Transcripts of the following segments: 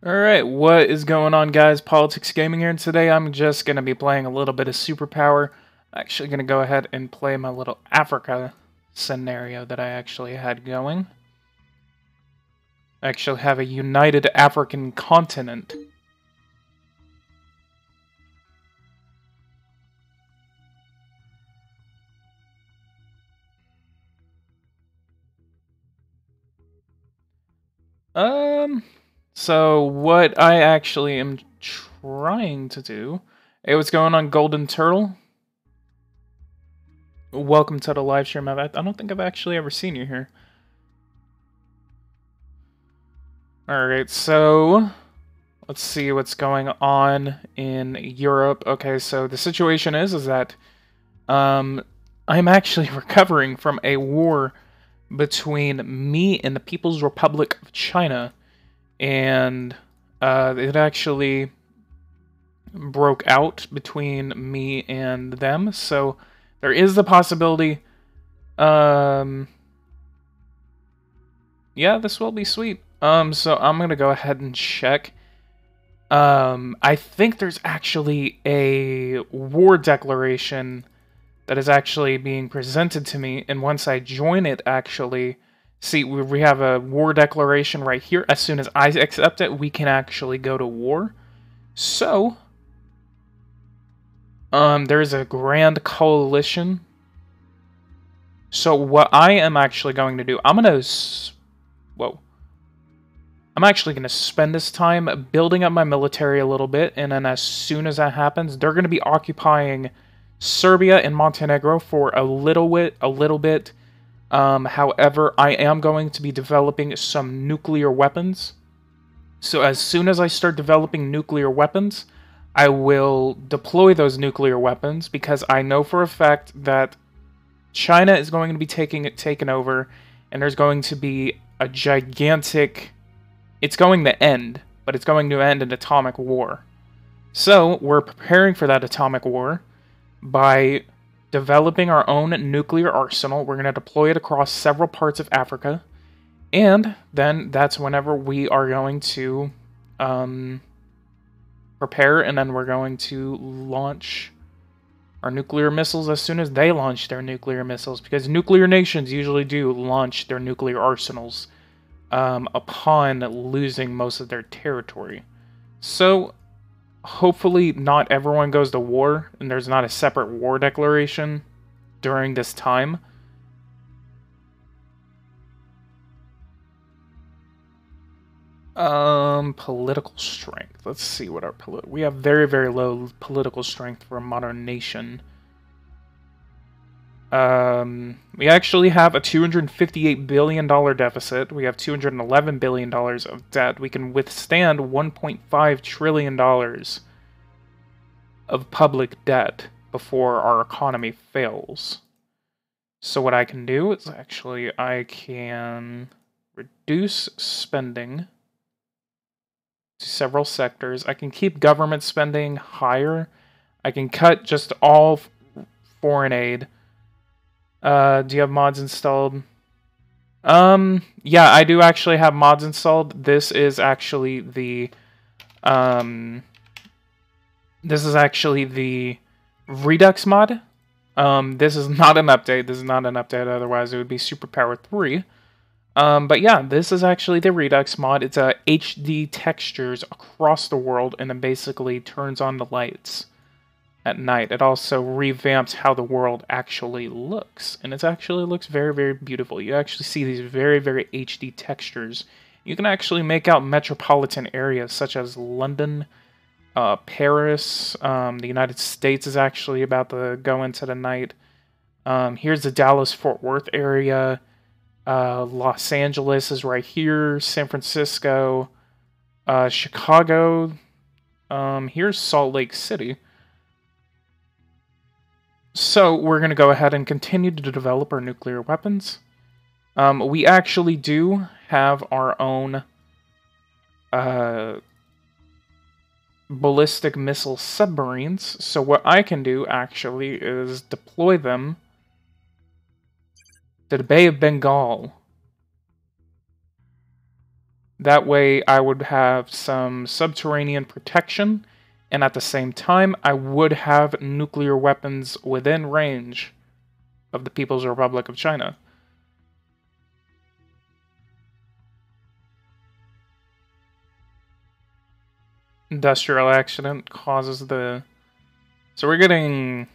Alright, what is going on, guys? Politics Gaming here, and today I'm just going to be playing a little bit of Superpower. I'm actually going to go ahead and play my little Africa scenario that I actually had going. I actually have a united African continent. So what I actually am trying to do... Hey, what's going on, Golden Turtle? Welcome to the live stream. I don't think I've actually ever seen you here. Alright, so let's see what's going on in Europe. Okay, so the situation is that I'm actually recovering from a war between me and the People's Republic of China, and it actually broke out between me and them, so there is the possibility, yeah, this will be sweet. So I'm gonna go ahead and check. I think there's actually a war declaration that is actually being presented to me, and once I join it, actually, see, we have a war declaration right here. As soon as I accept it, we can actually go to war. So, there's a grand coalition. So what I am actually going to do, I'm actually going to spend this time building up my military a little bit, and then as soon as that happens, they're going to be occupying Serbia and Montenegro for a little bit. However, I am going to be developing some nuclear weapons. So as soon as I start developing nuclear weapons, I will deploy those nuclear weapons, because I know for a fact that China is going to be taken over, and there's going to be a gigantic... It's going to end, but it's going to end in atomic war. So, we're preparing for that atomic war by developing our own nuclear arsenal. We're going to deploy it across several parts of Africa, and then that's whenever we are going to prepare, and then we're going to launch our nuclear missiles as soon as they launch their nuclear missiles, because nuclear nations usually do launch their nuclear arsenals upon losing most of their territory. So, hopefully not everyone goes to war, and there's not a separate war declaration during this time. Political strength. Let's see what our we have very, very low political strength for a modern nation. We actually have a $258 billion deficit. We have $211 billion of debt. We can withstand $1.5 trillion of public debt before our economy fails. So what I can do is actually I can reduce spending to several sectors. I can keep government spending higher. I can cut just all foreign aid. Do you have mods installed? Yeah, I do actually have mods installed. This is actually the, Redux mod. This is not an update. This is not an update, otherwise it would be Superpower 3. But yeah, this is actually the Redux mod. It's HD textures across the world, and it basically turns on the lights at night. It also revamps how the world actually looks, and it actually looks very, very beautiful. You actually see these very, very HD textures. You can actually make out metropolitan areas such as London, Paris. The United States is actually about to go into the night. Here's the Dallas-Fort Worth area. Los Angeles is right here. San Francisco, Chicago. Here's Salt Lake City. So, we're going to go ahead and continue to develop our nuclear weapons. We actually do have our own ballistic missile submarines. So what I can do, actually, is deploy them to the Bay of Bengal. That way I would have some subterranean protection, and at the same time, I would have nuclear weapons within range of the People's Republic of China. Industrial accident causes the... So we're getting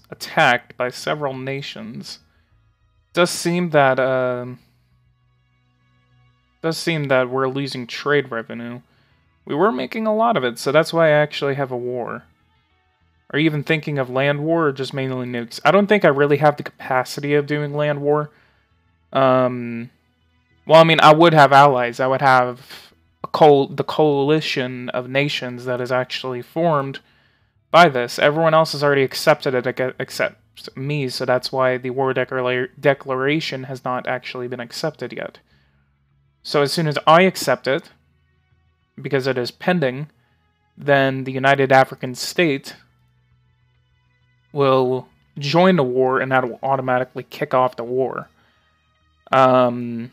attacked by several nations. Does seem that we're losing trade revenue. We were making a lot of it, so that's why I actually have a war. Are you even thinking of land war or just mainly nukes? I don't think I really have the capacity of doing land war. Well, I mean, I would have allies. I would have the coalition of nations that is actually formed by this. Everyone else has already accepted it except me, so that's why the war declaration has not actually been accepted yet. So as soon as I accept it, because it is pending, then the United African State will join the war, and that will automatically kick off the war. The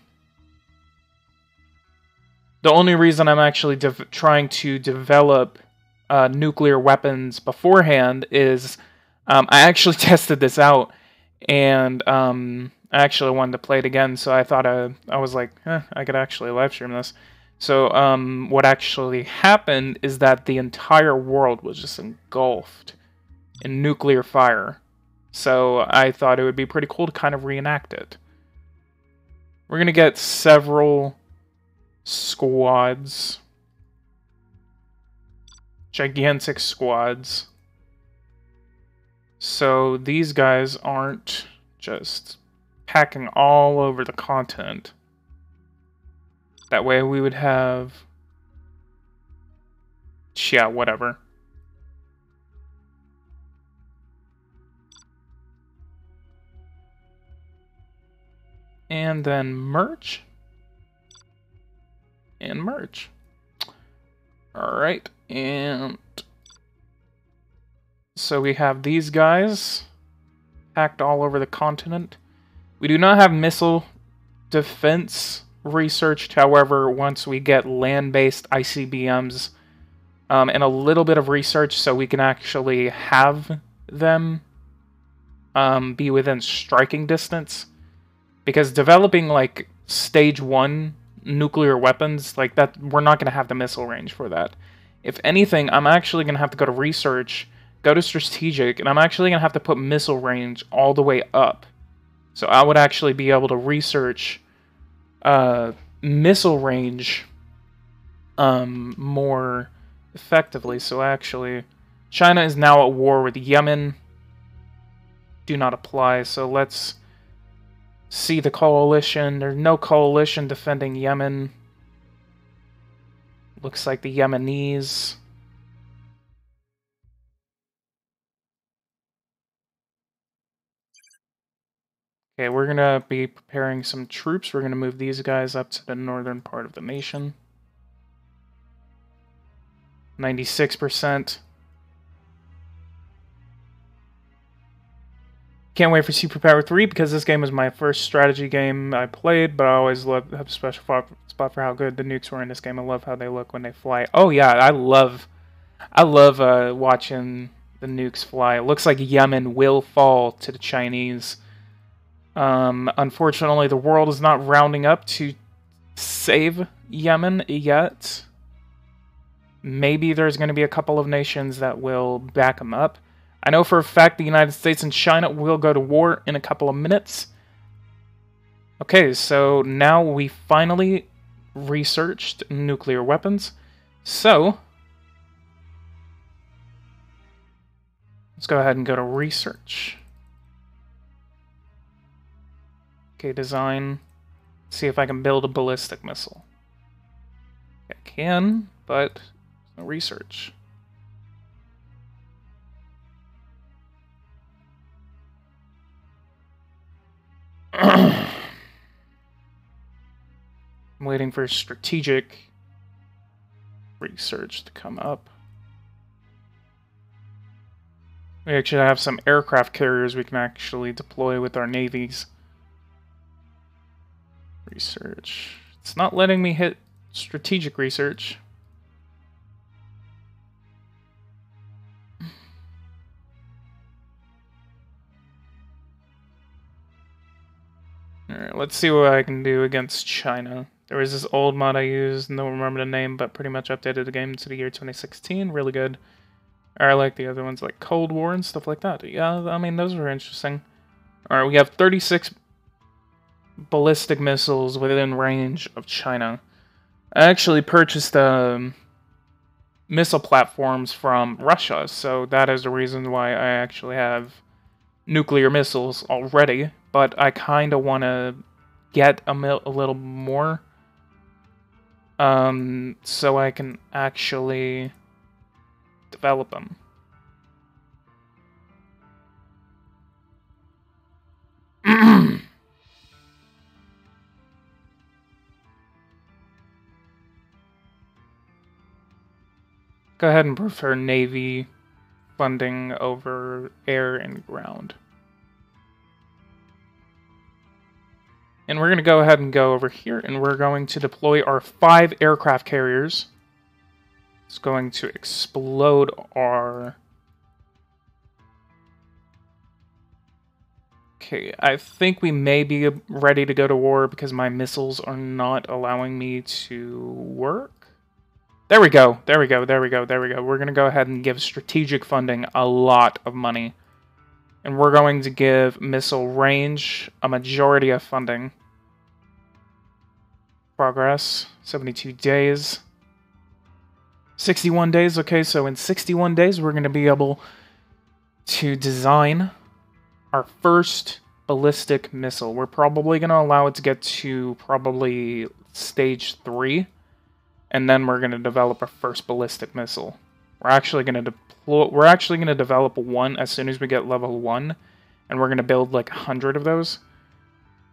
only reason I'm actually trying to develop nuclear weapons beforehand is I actually tested this out, and I actually wanted to play it again, so I thought I was like, I could actually live stream this. So what actually happened is that the entire world was just engulfed in nuclear fire. So I thought it would be pretty cool to kind of reenact it. We're going to get several squads. Gigantic squads. So these guys aren't just packing all over the continent. That way we would have... yeah, whatever. And then merge. And merge. Alright, and... so we have these guys packed all over the continent. We do not have missile defense researched, however, once we get land-based ICBMs and a little bit of research so we can actually have them be within striking distance. Because developing, like, stage 1 nuclear weapons, like that, we're not going to have the missile range for that. If anything, I'm actually going to have to go to research, go to strategic, and I'm actually going to have to put missile range all the way up. So I would actually be able to research missile range more effectively. So actually, China is now at war with Yemen. Do not apply. So let's see the coalition. There's no coalition defending Yemen. Looks like the Yemenis. Okay, we're going to be preparing some troops. We're going to move these guys up to the northern part of the nation. 96%. Can't wait for Superpower 3 because this game was my first strategy game I played, but I always have a special spot for how good the nukes were in this game. I love how they look when they fly. Oh yeah, I love watching the nukes fly. It looks like Yemen will fall to the Chinese. Unfortunately, the world is not rounding up to save Yemen yet. Maybe there's going to be a couple of nations that will back them up. I know for a fact the United States and China will go to war in a couple of minutes. Okay, so now we finally researched nuclear weapons. So, let's go ahead and go to research. Okay, design. See if I can build a ballistic missile. I can, but no research. I'm waiting for strategic research to come up. We actually have some aircraft carriers we can actually deploy with our navies. Research. It's not letting me hit strategic research. Alright, let's see what I can do against China. There was this old mod I used, don't remember the name, but pretty much updated the game to the year 2016. Really good. I like the other ones like Cold War and stuff like that. Yeah, I mean, those were interesting. Alright, we have 36 ballistic missiles within range of China. I actually purchased missile platforms from Russia, so that is the reason why I actually have nuclear missiles already, but I kind of want to get a little more so I can actually develop them. Go ahead and prefer Navy funding over air and ground. And we're going to go ahead and go over here, and we're going to deploy our 5 aircraft carriers. It's going to explode our... Okay, I think we may be ready to go to war because my missiles are not allowing me to work. There we go, there we go, there we go, there we go. We're going to go ahead and give strategic funding a lot of money. And we're going to give missile range a majority of funding. Progress, 72 days. 61 days, okay, so in 61 days we're going to be able to design our first ballistic missile. We're probably going to allow it to get to probably stage 3. And then we're going to develop our first ballistic missile. We're actually going to develop one as soon as we get level 1, and we're going to build like 100 of those.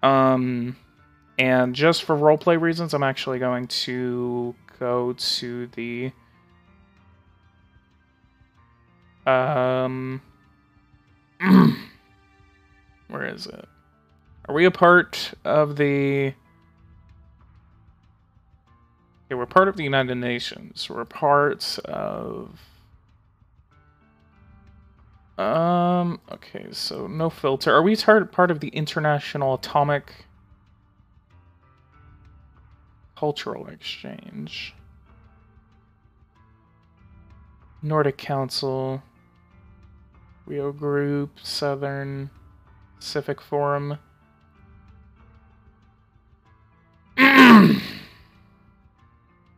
And just for roleplay reasons, I'm actually going to go to the where is it? Are we a part of the... Okay, we're part of the United Nations. We're part of... Okay, so no filter. Are we part of the International Atomic Cultural Exchange? Nordic Council. Rio Group. Southern Pacific Forum.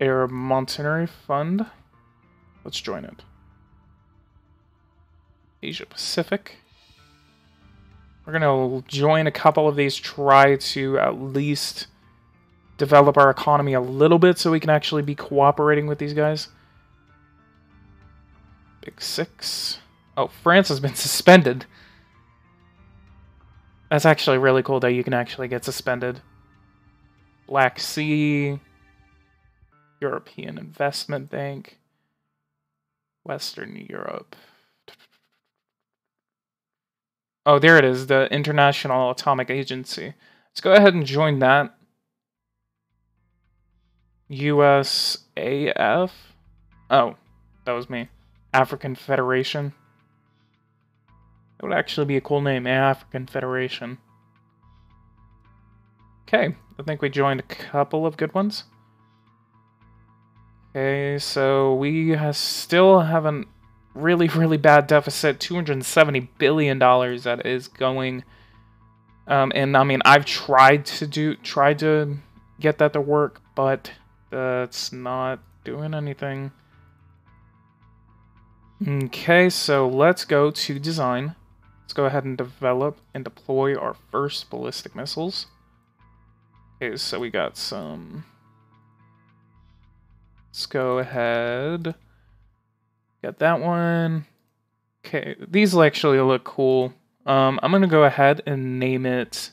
Arab Monetary Fund. Let's join it. Asia Pacific. We're going to join a couple of these, try to at least develop our economy a little bit so we can actually be cooperating with these guys. Big Six. Oh, France has been suspended. That's actually really cool that you can actually get suspended. Black Sea. European Investment Bank. Western Europe. Oh, there it is, the International Atomic Agency. Let's go ahead and join that. USAF. Oh, that was me. African Federation. That would actually be a cool name, African Federation. Okay, I think we joined a couple of good ones. Okay, so we still have a really, really bad deficit, $270 billion that is going. And I mean, I've tried to get that to work, but that's not doing anything. Okay, so let's go to design. Let's go ahead and develop and deploy our first ballistic missiles. Okay, so we got some... Let's go ahead. Got that one. Okay, these actually look cool. I'm gonna go ahead and name it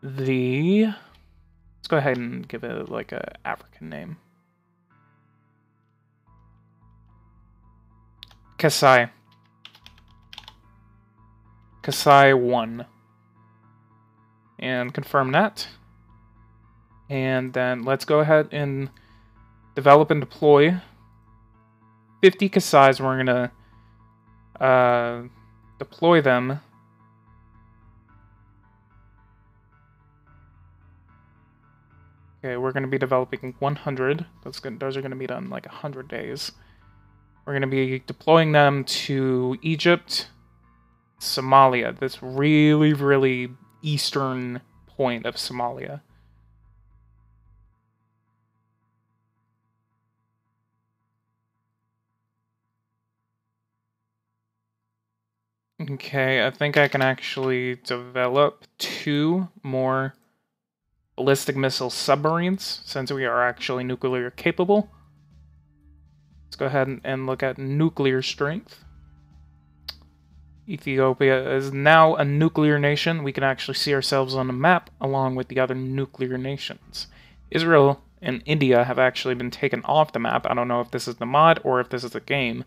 the... Let's go ahead and give it like a African name. Kasai. Kasai 1. And confirm that. And then let's go ahead and develop and deploy 50 Kasais. We're going to deploy them. Okay, we're going to be developing 100. Those are going to be done in like 100 days. We're going to be deploying them to Egypt, Somalia, this really, really eastern point of Somalia. Okay, I think I can actually develop 2 more ballistic missile submarines, since we are actually nuclear capable. Let's go ahead and look at nuclear strength. Ethiopia is now a nuclear nation. We can actually see ourselves on the map along with the other nuclear nations. Israel and India have actually been taken off the map. I don't know if this is the mod or if this is a game,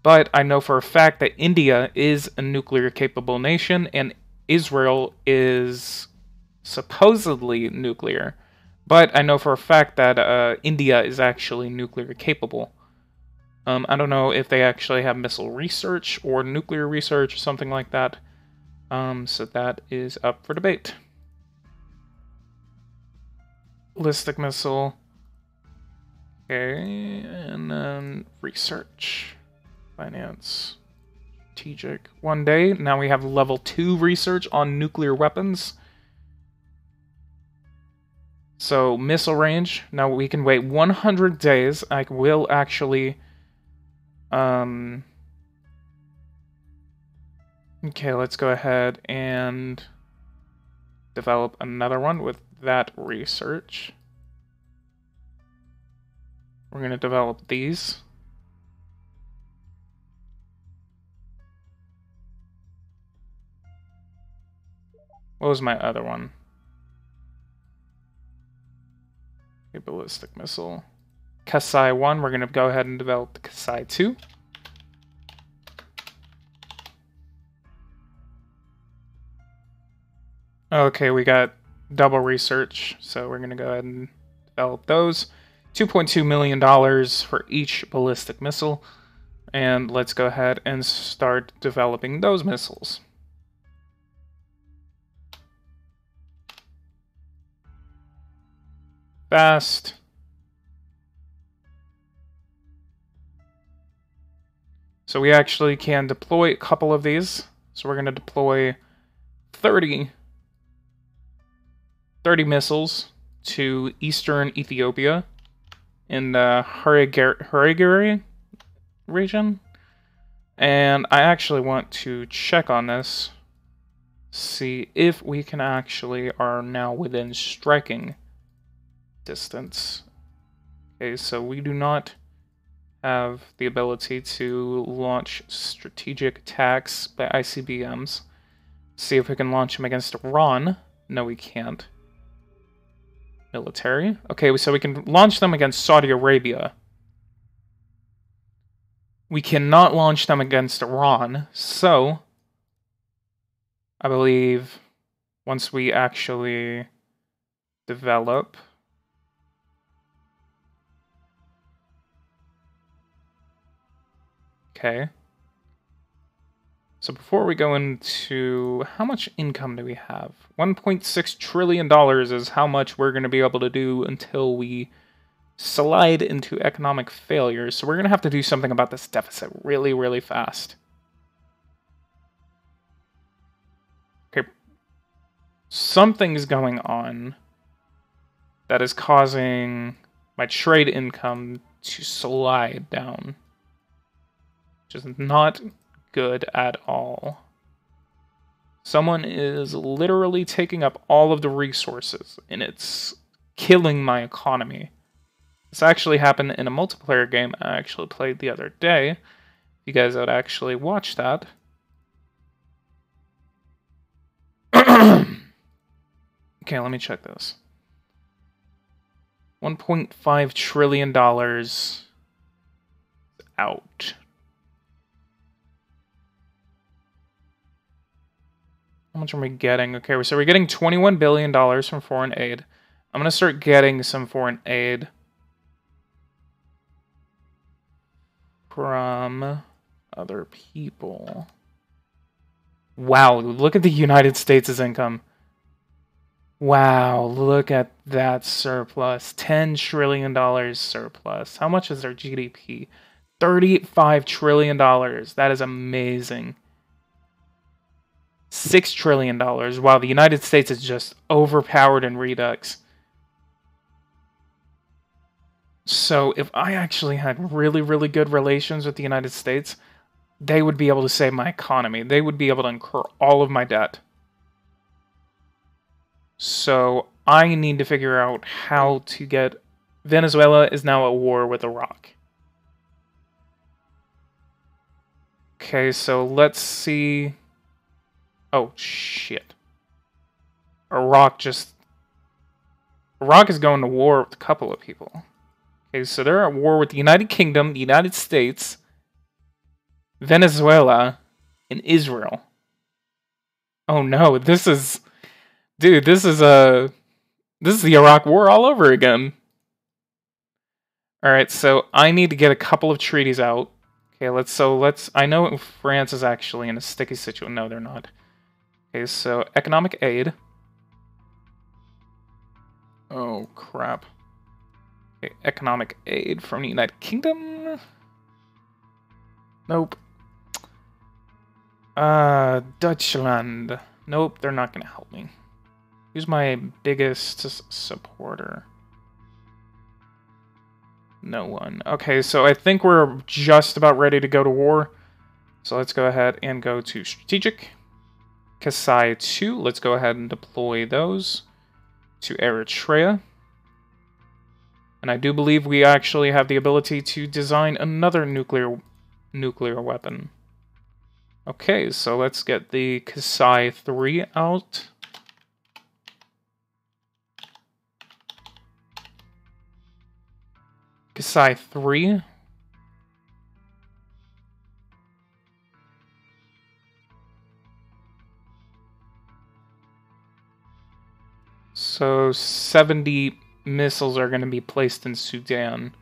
but I know for a fact that India is a nuclear capable nation and Israel is supposedly nuclear. But I know for a fact that India is actually nuclear capable. I don't know if they actually have missile research or nuclear research or something like that. So that is up for debate. Ballistic missile. Okay, and then research. Finance. Strategic. 1 day. Now we have level 2 research on nuclear weapons. So, missile range. Now we can wait 100 days. I will actually... Okay, let's go ahead and develop another one with that research. We're going to develop these. What was my other one? Okay, ballistic missile. Kasai 1, we're going to go ahead and develop the Kasai 2. Okay, we got double research, so we're going to go ahead and develop those. $2.2 million for each ballistic missile. And let's go ahead and start developing those missiles. Fast. So we actually can deploy a couple of these. So we're going to deploy 30 missiles to eastern Ethiopia in the Harigiri region. And I actually want to check on this, see if we can actually are now within striking distance. Okay, so we do not have the ability to launch strategic attacks by ICBMs. See if we can launch them against Iran. No, we can't. Military. Okay, so we can launch them against Saudi Arabia. We cannot launch them against Iran, so I believe once we actually develop... Okay. So before we go into... How much income do we have? $1.6 trillion is how much we're going to be able to do until we slide into economic failure. So we're going to have to do something about this deficit really, really fast. Okay. Something's going on that is causing my trade income to slide down. Which is not good at all. Someone is literally taking up all of the resources, and it's killing my economy. This actually happened in a multiplayer game I actually played the other day. If you guys would actually watch that. Okay, let me check this. $1.5 trillion out. How much are we getting? Okay, so we're getting $21 billion from foreign aid. I'm going to start getting some foreign aid from other people. Wow, look at the United States' income. Wow, look at that surplus. $10 trillion surplus. How much is their GDP? $35 trillion. That is amazing. $6 trillion. Wow, the United States is just overpowered in Redux. So if I actually had really, really good relations with the United States, they would be able to save my economy. They would be able to incur all of my debt. So I need to figure out how to get... Venezuela is now at war with Iraq. Okay, so let's see... Oh, shit. Iraq is going to war with a couple of people. Okay, so they're at war with the United Kingdom, the United States, Venezuela, and Israel. Oh no, this is... Dude, this is the Iraq War all over again. Alright, so I need to get a couple of treaties out. Okay, let's... I know France is actually in a sticky situation. No, they're not. Okay, so economic aid. Oh, crap. Okay, economic aid from the United Kingdom. Nope. Deutschland. Nope, they're not gonna help me. Who's my biggest supporter? No one. Okay, so I think we're just about ready to go to war. So let's go ahead and go to strategic. Kasai 2, let's go ahead and deploy those to Eritrea. And I do believe we actually have the ability to design another nuclear weapon. Okay, so let's get the Kasai 3 out. Kasai 3. So 70 missiles are going to be placed in Sudan.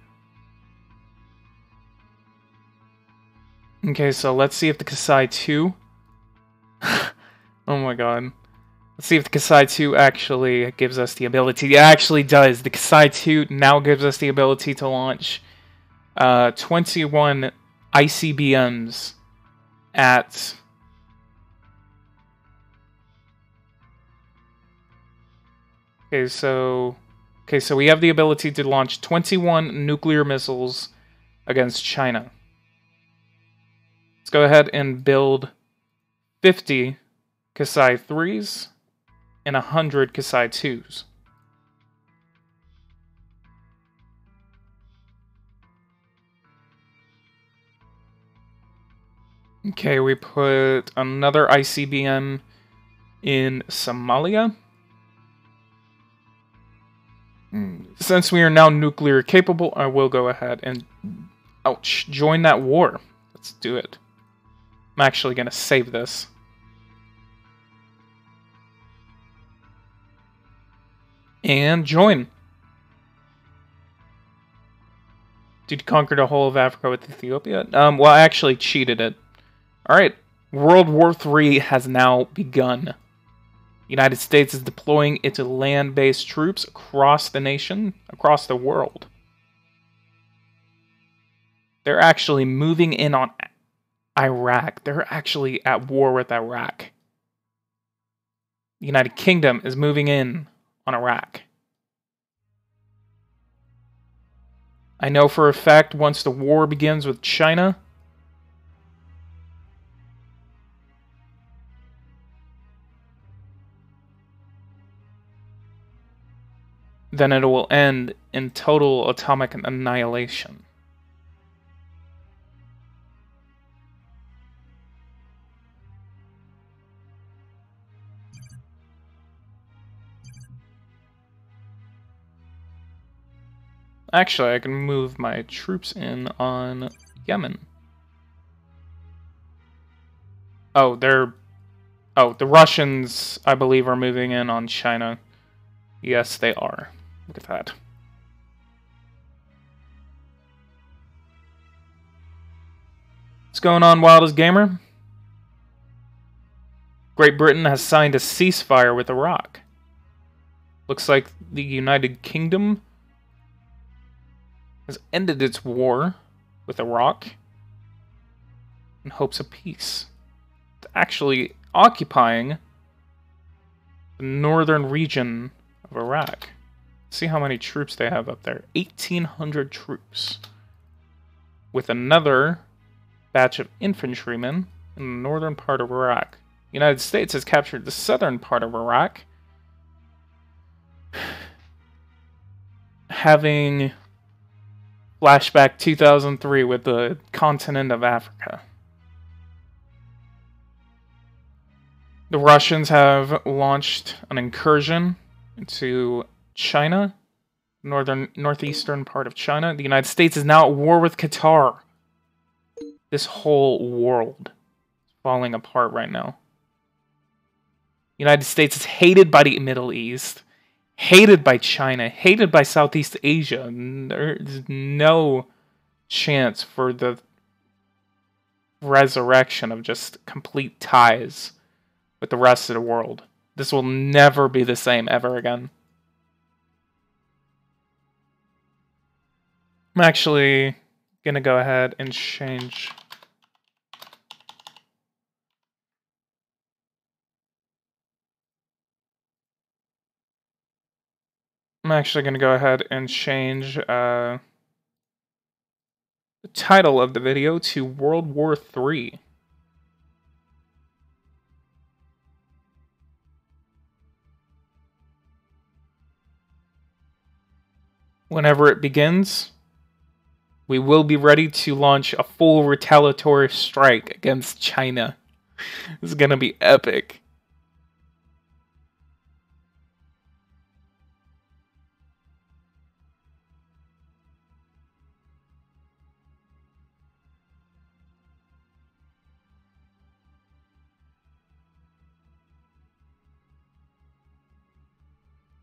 Okay, so let's see if the Kasai 2... Oh my god. Let's see if the Kasai 2 actually gives us the ability. It actually does. The Kasai 2 now gives us the ability to launch 21 ICBMs at... Okay, so we have the ability to launch 21 nuclear missiles against China. Let's go ahead and build 50 Kasai 3s and 100 Kasai 2s. Okay, we put another ICBM in Somalia. Since we are now nuclear capable, I will go ahead and... Ouch, join that war. Let's do it. I'm actually going to save this. And join. Did you conquer the whole of Africa with Ethiopia? Well, I actually cheated it. Alright, World War III has now begun. The United States is deploying its land-based troops across the nation, across the world. They're actually moving in on Iraq. They're actually at war with Iraq. The United Kingdom is moving in on Iraq. I know for a fact once the war begins with China, then it will end in total atomic annihilation. Actually, I can move my troops in on Yemen. Oh, the Russians, I believe, are moving in on China. Yes, they are. Look at that. What's going on, Wildest Gamer? Great Britain has signed a ceasefire with Iraq. Looks like the United Kingdom has ended its war with Iraq in hopes of peace. It's actually occupying the northern region of Iraq. See how many troops they have up there. 1,800 troops. With another batch of infantrymen in the northern part of Iraq. The United States has captured the southern part of Iraq, having flashback 2003 with the continent of Africa. The Russians have launched an incursion into China, northeastern part of China. The United States is now at war with Qatar. This whole world is falling apart right now. The United States is hated by the Middle East, hated by China, hated by Southeast Asia. There's no chance for the resurrection of just complete ties with the rest of the world. This will never be the same ever again. I'm actually gonna go ahead and change. I'm actually gonna go ahead and change the title of the video to World War III. Whenever it begins, we will be ready to launch a full retaliatory strike against China. This is gonna be epic.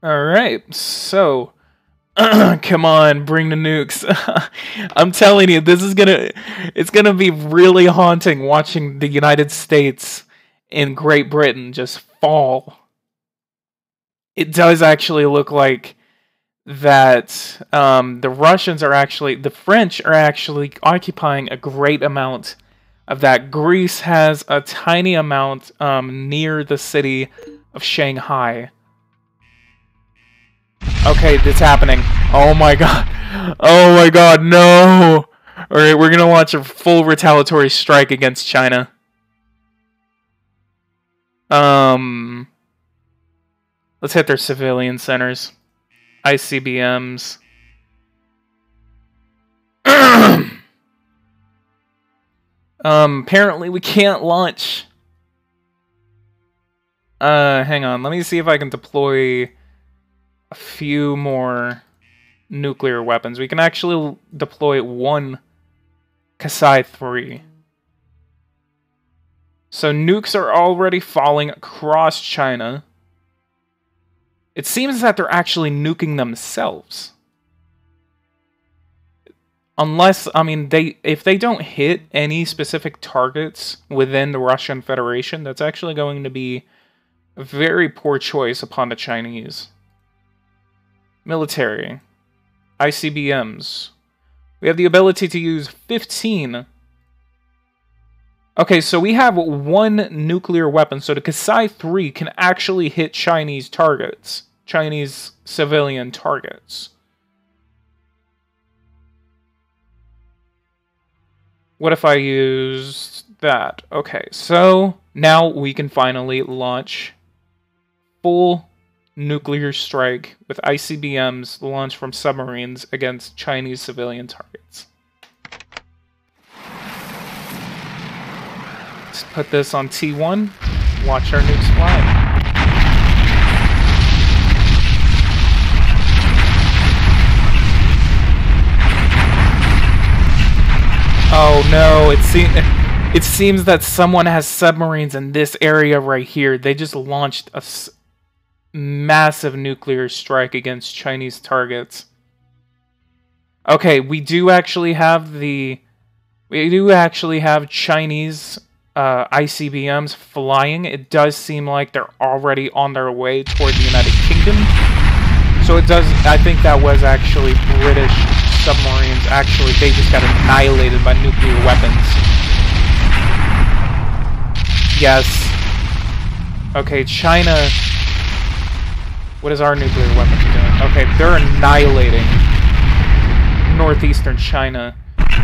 Alright, so come on, bring the nukes. I'm telling you, it's gonna be really haunting watching the United States and Great Britain just fall. It does actually look like that the French are actually occupying a great amount of that. Greece has a tiny amount near the city of Shanghai. Okay, it's happening. Oh my god. Oh my god, no! Alright, we're gonna launch a full retaliatory strike against China. Let's hit their civilian centers. ICBMs. Apparently we can't launch. Hang on, let me see if I can deploy a few more nuclear weapons. We can actually deploy one Kasai 3. So nukes are already falling across China. It seems that they're actually nuking themselves. Unless, I mean, if they don't hit any specific targets within the Russian Federation, that's actually going to be a very poor choice upon the Chinese. Military. ICBMs. We have the ability to use 15. Okay, so we have one nuclear weapon, so the Kasai 3 can actually hit Chinese targets. Chinese civilian targets. What if I used that? Okay, so now we can finally launch full nuclear strike with ICBMs launched from submarines against Chinese civilian targets. Let's put this on T1. Watch our nukes fly. Oh no, it seems that someone has submarines in this area right here. They just launched massive nuclear strike against Chinese targets. Okay, we do actually have Chinese ICBMs flying. It does seem like they're already on their way toward the United Kingdom. So it does, I think that was actually British submarines. Actually, they just got annihilated by nuclear weapons. Yes. Okay, China. What is our nuclear weapons doing? Okay, they're annihilating northeastern China.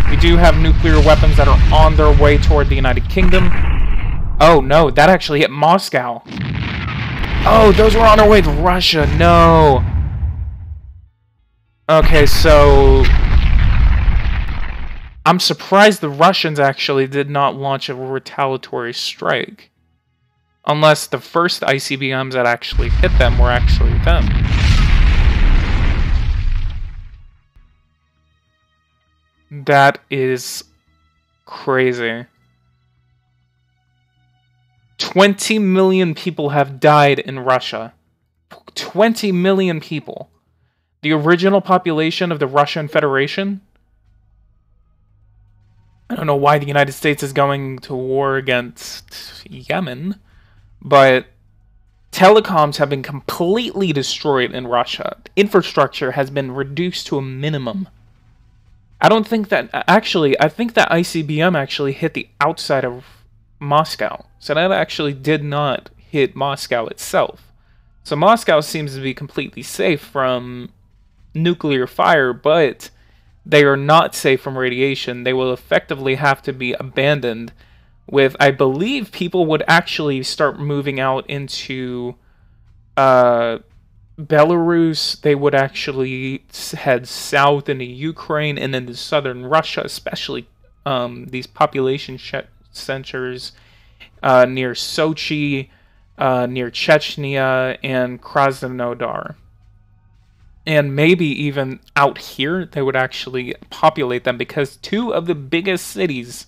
We do have nuclear weapons that are on their way toward the United Kingdom. Oh no, that actually hit Moscow. Oh, those were on their way to Russia. No. Okay, so I'm surprised the Russians actually did not launch a retaliatory strike. Unless the first ICBMs that actually hit them were actually them. That is crazy. 20 million people have died in Russia. 20 million people. The original population of the Russian Federation. I don't know why the United States is going to war against Yemen, but telecoms have been completely destroyed in Russia. Infrastructure has been reduced to a minimum. I don't think that, actually, I think that ICBM actually hit the outside of Moscow. So that actually did not hit Moscow itself. So Moscow seems to be completely safe from nuclear fire, but they are not safe from radiation. They will effectively have to be abandoned with, I believe, people would actually start moving out into Belarus. They would actually head south into Ukraine and into southern Russia, especially these population centers near Sochi, near Chechnya, and Krasnodar. And maybe even out here, they would actually populate them, because two of the biggest cities,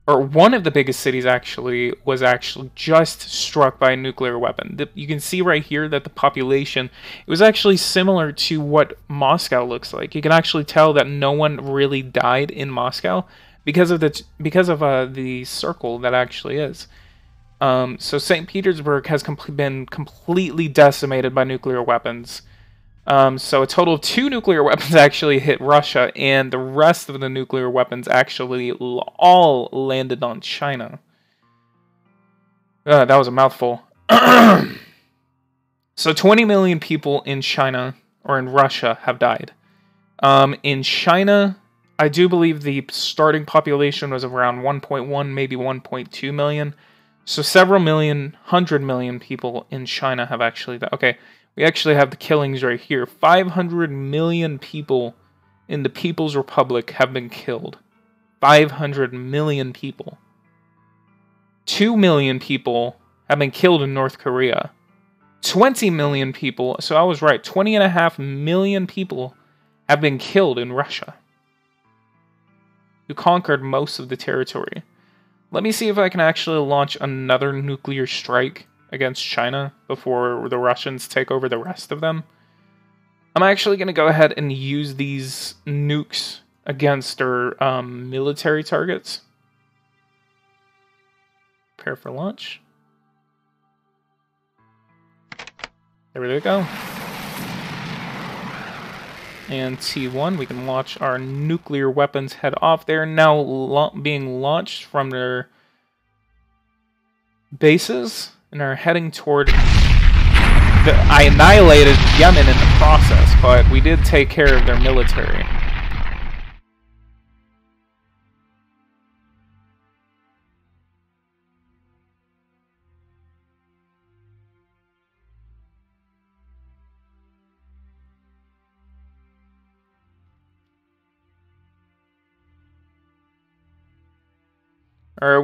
or one of the biggest cities actually, was actually just struck by a nuclear weapon. You can see right here that the population, it was actually similar to what Moscow looks like. You can actually tell that no one really died in Moscow because of the circle that actually is. So St. Petersburg has been completely decimated by nuclear weapons. So a total of 2 nuclear weapons actually hit Russia, and the rest of the nuclear weapons actually all landed on China. That was a mouthful. So 20 million people in China, or in Russia, have died. In China, I do believe the starting population was around 1.1, maybe 1.2 million. So several million, 100 million people in China have actually died. Okay. We actually have the killings right here. 500 million people in the People's Republic have been killed. 500 million people. 2 million people have been killed in North Korea. 20 million people, so I was right, 20.5 million people have been killed in Russia, who conquered most of the territory. Let me see if I can actually launch another nuclear strike against China before the Russians take over the rest of them. I'm actually going to go ahead and use these nukes against their military targets. Prepare for launch. There we go. And T1, we can watch our nuclear weapons head off. They're now being launched from their bases and are heading toward... I annihilated Yemen in the process, but we did take care of their military.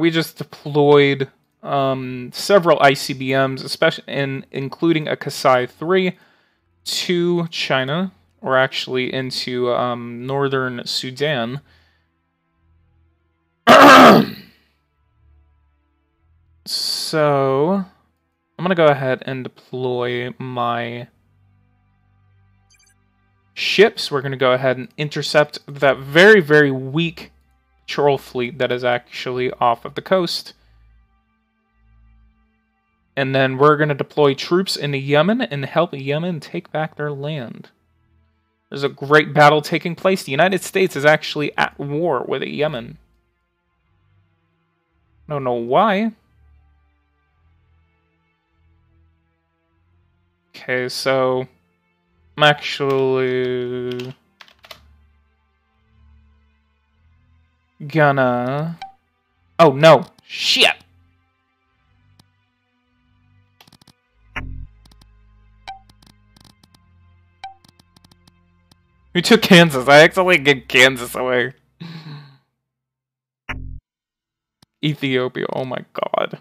We just deployed several ICBMs, especially including a Kasai 3, to China, or actually into northern Sudan. So I'm gonna go ahead and deploy my ships. We're gonna go ahead and intercept that very, very weak patrol fleet that is actually off of the coast. And then we're gonna deploy troops into Yemen and help Yemen take back their land. There's a great battle taking place. The United States is actually at war with Yemen. I don't know why. Okay, so I'm actually gonna... Oh, no. Shit! We took Kansas. I accidentally gave Kansas away. Ethiopia. Oh my god.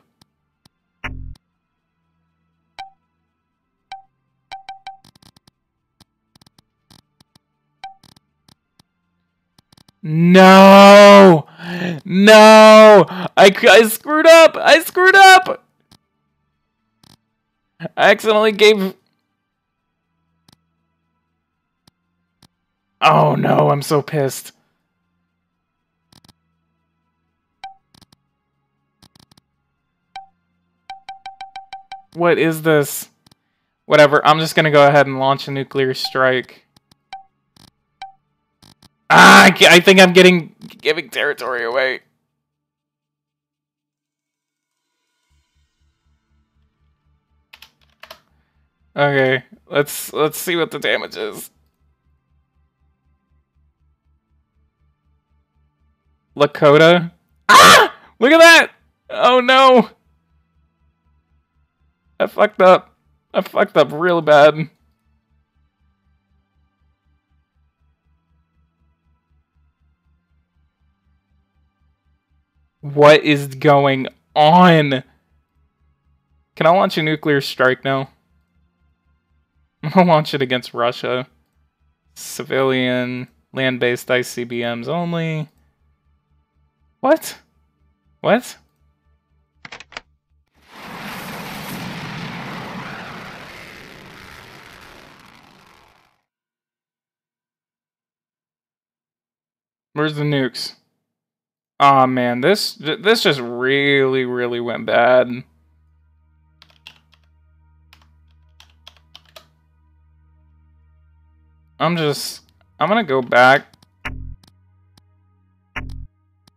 No! No! I screwed up! I screwed up! I accidentally gave... Oh no, I'm so pissed. What is this? Whatever, I'm just gonna go ahead and launch a nuclear strike. Ah, I think I'm giving territory away. Okay, let's see what the damage is. Lakota. Ah! Look at that! Oh no! I fucked up. I fucked up real bad. What is going on? Can I launch a nuclear strike now? I'm gonna launch it against Russia. Civilian, land-based ICBMs only. What? What? Where's the nukes? Aw, oh, man, this just really went bad. I'm gonna go back.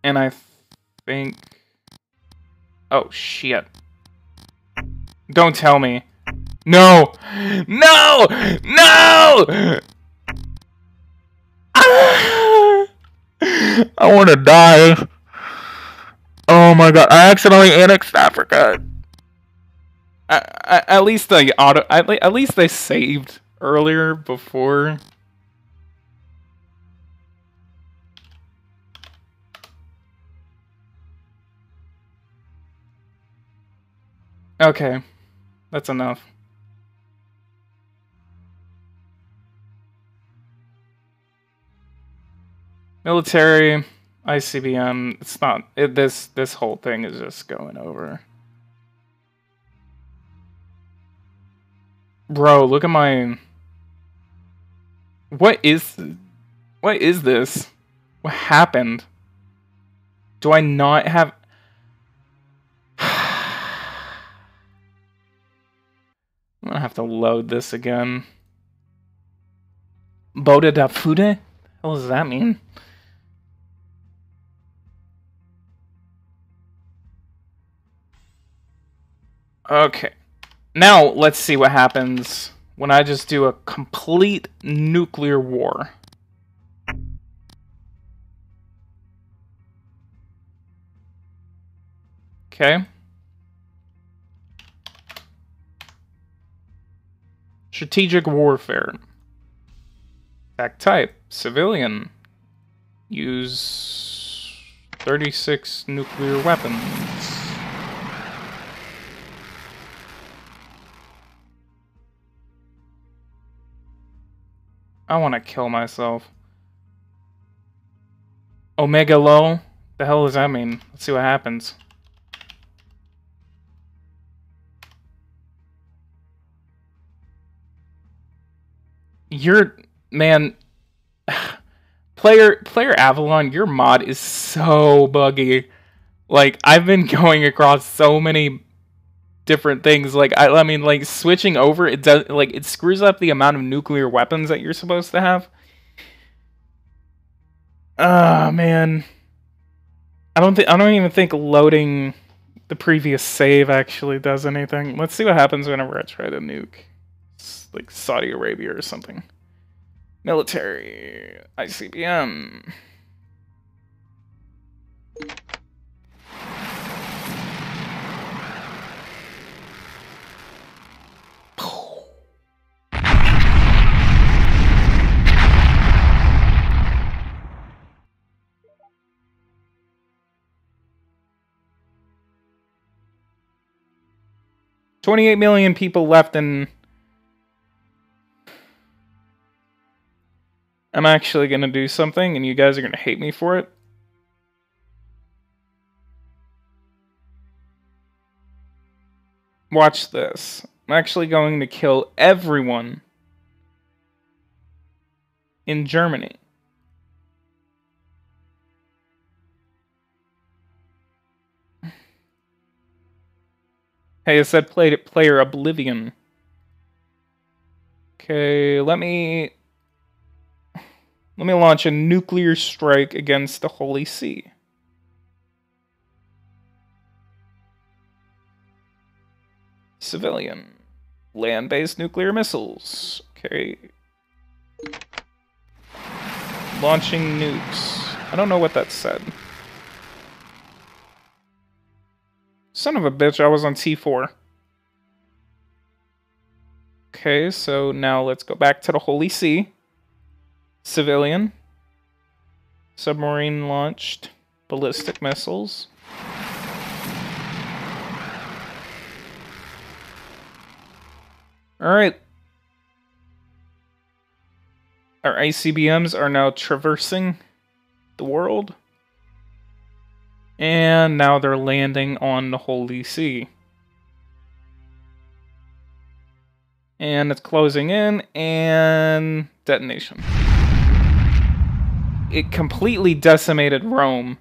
And I think... Oh, shit. Don't tell me. No! No! No! Ah! I want to die. Oh my god! I accidentally annexed Africa. At least they at least they saved earlier before. Okay, that's enough. Military, ICBM, it's not... This whole thing is just going over. Bro, look at my... What is this? What happened? Do I not have... I'm gonna have to load this again. Boda da Fude? What does that mean? Okay. Now, let's see what happens when I just do a complete nuclear war. Okay. Strategic warfare. Attack type, civilian. Use 36 nuclear weapons. I want to kill myself. Omega low? The hell does that mean? Let's see what happens. You're... Man... Player Avalon, your mod is so buggy. Like, I've been going across so many different things. Like, I mean, like, switching over, it does, like, it screws up the amount of nuclear weapons that you're supposed to have. Ah, man. I don't even think loading the previous save actually does anything. Let's see what happens whenever I try to nuke, like, Saudi Arabia or something. Military, ICBM. $28 million people left, and I'm actually going to do something, and you guys are going to hate me for it. Watch this. I'm actually going to kill everyone in Germany. Hey, it said player Oblivion. Okay, let me launch a nuclear strike against the Holy See. Civilian. Land-based nuclear missiles. Okay. Launching nukes. I don't know what that said. Son of a bitch, I was on T4. Okay, so now let's go back to the Holy See. Civilian. Submarine launched ballistic missiles. Alright. Our ICBMs are now traversing the world. And now they're landing on the Holy See. And it's closing in, and detonation. It completely decimated Rome.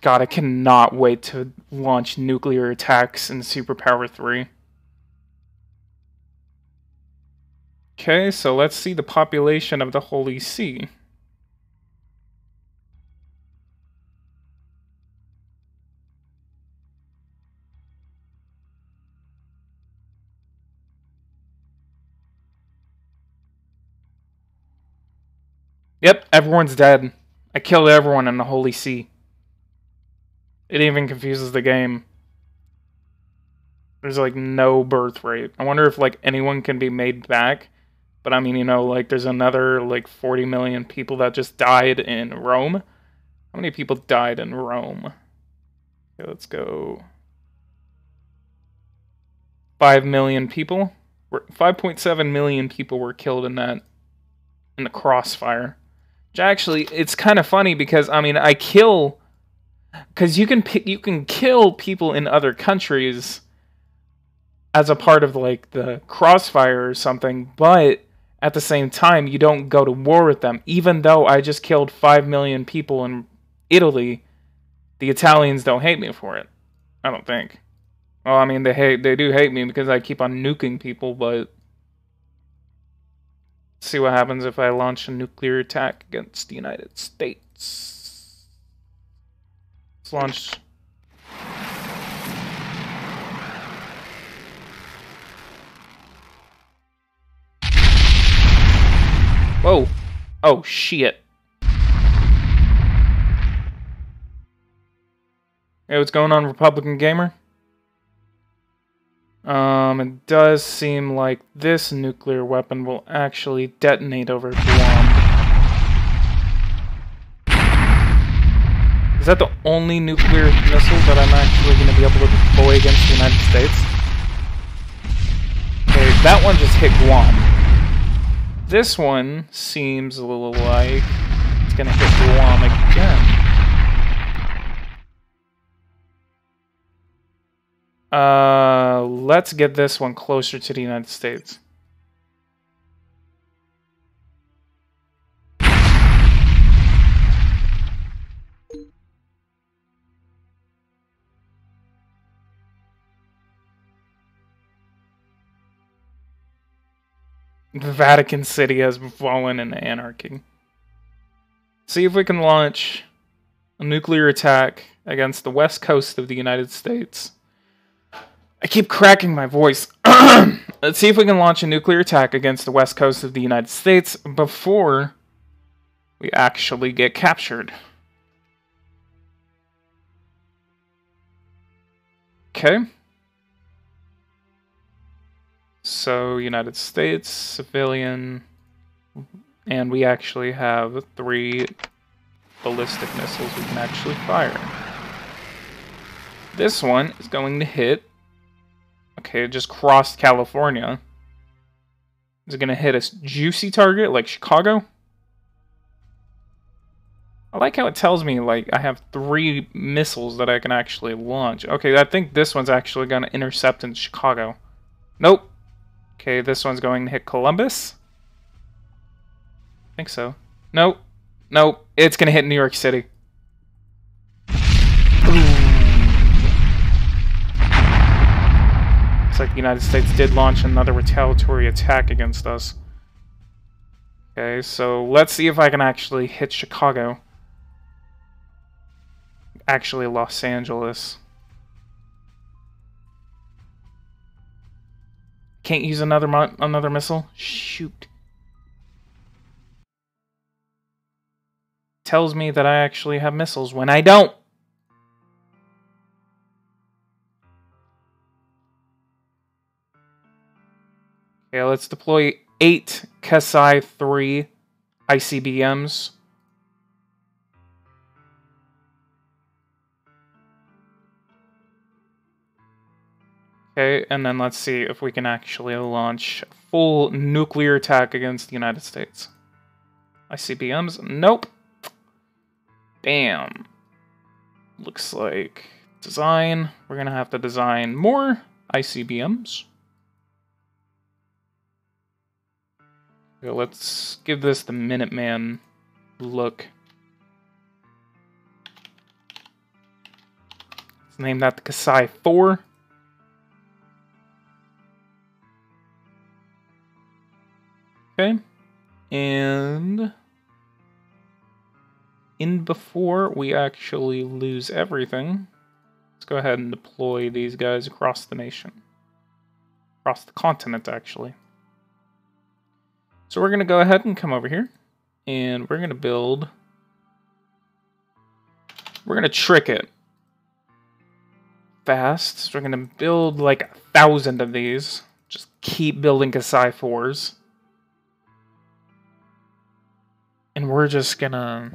God, I cannot wait to launch nuclear attacks in Superpower 3. Okay, so let's see the population of the Holy See. Yep, everyone's dead. I killed everyone in the Holy See. It even confuses the game. There's like no birth rate. I wonder if like anyone can be made back. But I mean, you know, like there's another like 40 million people that just died in Rome. How many people died in Rome? Okay, let's go. 5 million people. 5.7 million people were killed in the crossfire. Which actually, it's kind of funny because I mean, because you can kill people in other countries as a part of like the crossfire or something, but at the same time, you don't go to war with them. Even though I just killed 5 million people in Italy, the Italians don't hate me for it. I don't think. Well, I mean, they do hate me because I keep on nuking people, but let's see what happens if I launch a nuclear attack against the United States. Let's launch. Whoa. Oh, shit. Hey, what's going on, Republican Gamer? It does seem like this nuclear weapon will actually detonate over Guam. Is that the only nuclear missile that I'm actually going to be able to deploy against the United States? Okay, that one just hit Guam. This one seems a little like it's gonna hit Guam again. let's get this one closer to the United States. The Vatican City has fallen into anarchy. See if we can launch a nuclear attack against the west coast of the United States. I keep cracking my voice. Let's see if we can launch a nuclear attack against the west coast of the United States before we actually get captured. Okay. So, United States, civilian, and we actually have 3 ballistic missiles we can actually fire. This one is going to hit. Okay, it just crossed California. Is it going to hit a juicy target like Chicago? I like how it tells me, like, I have 3 missiles that I can actually launch. Okay, I think this one's actually going to intercept in Chicago. Nope. Okay, this one's going to hit Columbus. I think so. Nope. Nope. It's going to hit New York City. Looks like the United States did launch another retaliatory attack against us. Okay, so let's see if I can actually hit Chicago. Actually, Los Angeles. Can't use another missile? Shoot. Tells me that I actually have missiles when I don't. Okay, let's deploy 8 Kasai 3 ICBMs. Okay, and then let's see if we can actually launch a full nuclear attack against the United States. ICBMs? Nope. Damn. Looks like design. We're gonna have to design more ICBMs. Okay, let's give this the Minuteman look. Let's name that the Kasai 4. Okay, and before we actually lose everything, let's go ahead and deploy these guys across the nation. Across the continent, actually. So we're going to go ahead and come over here, and we're going to build... We're going to trick it fast. So we're going to build like 1,000 of these. Just keep building Kasai 4s. And we're just gonna